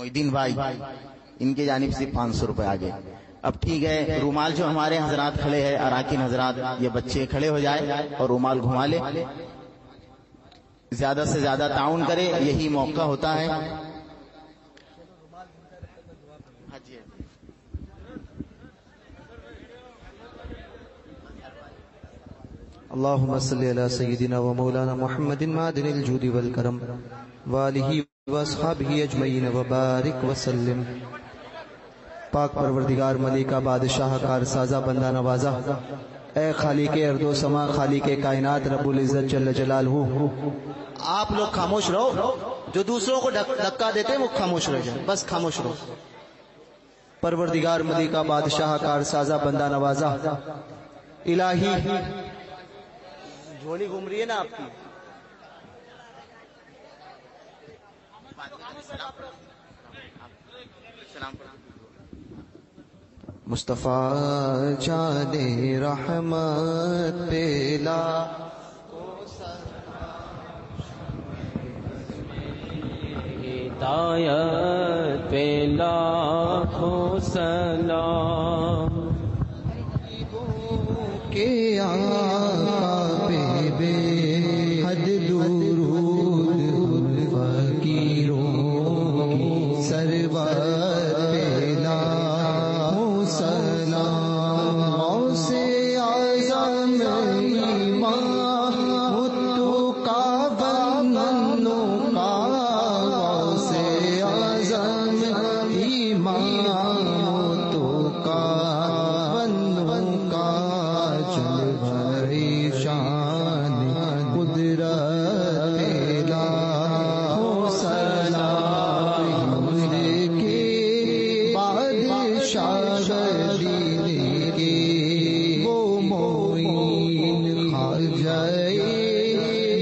محدین بھائی ان کی جانب سے 500 روپے آگے. اب ٹھیک ہے، رومال جو ہمارے حضرات کھڑے ہیں، اراکین حضرات، یہ بچے کھڑے ہو جائے اور رومال گھما لے، زیادہ سے زیادہ تعاون کرے، یہی موقع ہوتا ہے. اللهم صل على سيدنا ومولانا محمد معدن الجود والكرم وآله واصحابه اجمعین وبارک وسلم. پاک پروردگار ملکہ بادشاہ کار سازہ بندہ نوازا، اے خالق ارض و سما، خالق کائنات رب العزت جل جلالہ، آپ لوگ خاموش رہو. جو دوسروں کو دھکا دیتے ہیں وہ خاموش رہ جائیں، بس خاموش رہو. پروردگار ملکہ بادشاہ کار سازہ بندہ نوازا، الہی جھولی گھوم رہی ہے نا آپ کی. مصطفیٰ جان رحمت پیلا ہدایت پہ لاکھوں سلام. کے آقا پہ بے حد درود، فقیروں کی سرور پہ لاکھوں سلام. غوث اعظم ایمان متو کا بنو کا، غوث اعظم ایمان متو کا بنو کا، جلوہ شان قدرت پہ لاکھوں سلام. حضور کے بادشاہ دین کے وہ معین، خواجہ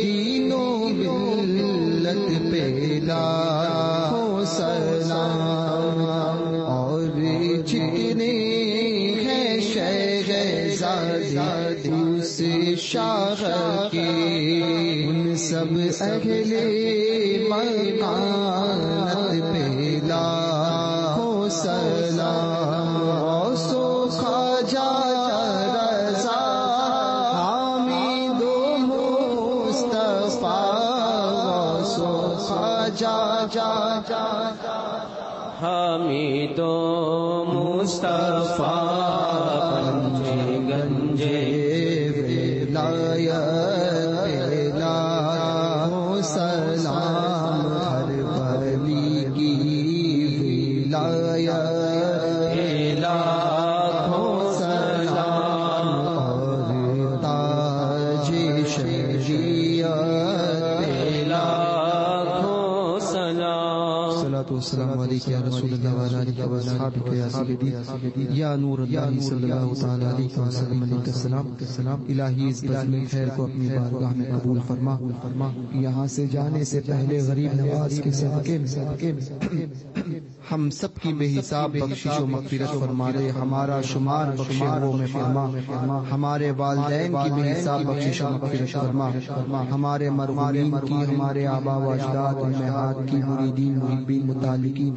دین و ملت پہ لاکھوں سلام. اور جتنے ہیں شہزادے اس شاہ کے، ان سب اہل مکانت پہ لاکھوں سلام. سو خواجہ رضا حامد و مصطفیٰ، سو خواجہ حامد و مصطفیٰ، پنجے گنجے ولایت لاکھوں سلام. ہر ولی کی ولایت لاکھوں سلام. اور تاج شریعت لاکھوں سلام. الصلاۃ والسلام علیک یا رسول اللہ وعلی آلہ واصحابہ یا سیدی یا نور اللہ صلی اللہ تعالی علیہ وسلم. علیک السلام. الہی اس بزم خیر کو اپنی بارگاہ میں قبول فرما. یہاں سے جانے سے پہلے غریب نواز کے صدقے میں ہم سب کی بے حساب بخشش و مغفرت فرما دے. ہمارا شمار بخشوں میں فرما. ہمارے والدین کی بے حساب بخشش و مغفرت فرما. ہمارے مرحومین کی، ہمارے آبا و اجداد امہات کی، مریدین محبین متعلقین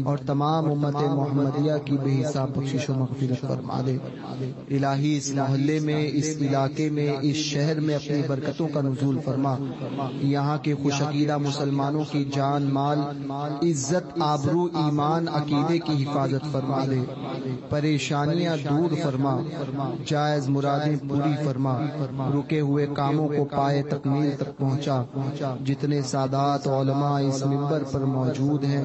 اور تمام امت محمدیہ کی بے حساب بخشش و مغفرت فرما دے. الہی اس محلے میں، اس علاقے میں، اس شہر میں اپنی برکتوں کا نزول فرما. یہاں کے خوش عقیدہ مسلمانوں کی جان، مال، عزت، آبرو، ایمان، عقیدے کی حفاظت فرما دے. پریشانیاں دور فرما، جائز مرادیں پوری فرما. رکے ہوئے کاموں کو پائے تکمیل تک پہنچا. جتنے سادات علماء اس منبر پر موجود ہیں،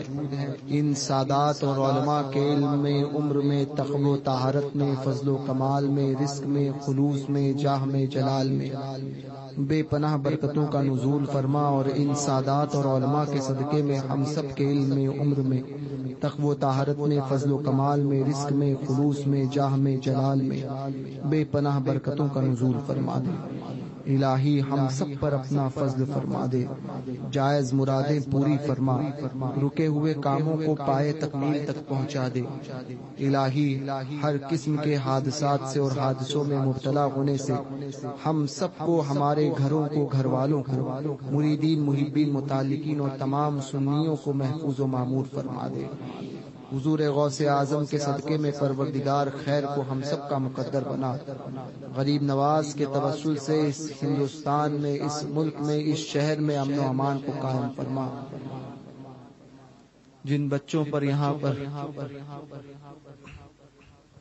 ان سادات اور علماء کے علم میں، عمر میں، تقوی و طہارت میں، فضل و کمال میں، رزق میں، خلوص میں، جاہ میں، جلال میں بے پناہ برکتوں کا نزول فرما. اور ان سادات اور علماء کے صدقے میں ہم سب کے علم میں، عمر میں، تقوی و طہارت میں، فضل و کمال میں، رزق میں، خلوص میں، جاہ میں، جلال میں بے پناہ برکتوں کا نزول فرما دے. الہی ہم سب پر اپنا فضل فرما دے. جائز مرادیں پوری فرما. رکے ہوئے کاموں کو پائے تکمیل تک پہنچا دے. الہی ہر قسم کے حادثات سے اور حادثوں میں مبتلا ہونے سے ہم سب کو ہمارے ہمارے گھروں کو، گھر والوں کو، مریدین، محبین، متعلقین اور تمام سنیوں کو محفوظ و معمور فرما دے۔ حضور غوث اعظم کے صدقے میں پروردگار خیر کو ہم سب کا مقدر بنا، غریب نواز کے توسل سے اس ہندوستان میں، اس ملک میں، اس شہر میں امن و امان کو قائم فرما۔ جن بچوں پر یہاں پر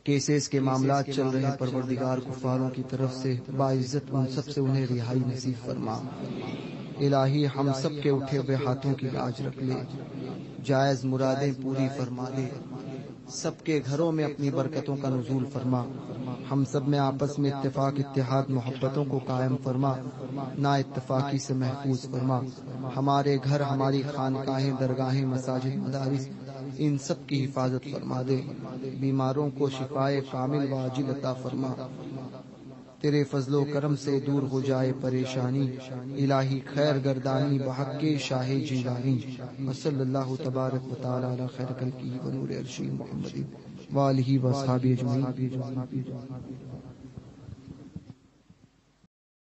کیسز کے معاملات چل رہے ہیں، پروردگار کفاروں کی طرف سے باعزت ان سب سے انہیں رہائی نصیب فرما۔ الہی ہم سب کے اٹھے ہوئے ہاتھوں کی لاج رکھ لے، جائز مرادیں پوری فرما دے، سب کے گھروں میں اپنی برکتوں کا نزول فرما، ہم سب میں آپس میں اتفاق، اتحاد، محبتوں کو قائم فرما، نا اتفاقی سے محفوظ فرما، ہمارے گھر، ہماری خانقاہیں، درگاہیں، مساجد، مدارس، ان سب کی حفاظت فرما دے، بیماروں کو شفائے کامل و عاجل عطا فرما، تیرے فضل و کرم سے دور ہو جائے پریشانی، الہی خیر گردانی بحق کے شاہ جیلانی، وصلی اللہ تبارک و تعالی علی خیر خلقہ و نور عرشہ محمد وآلہ و اصحابہ اجمعین۔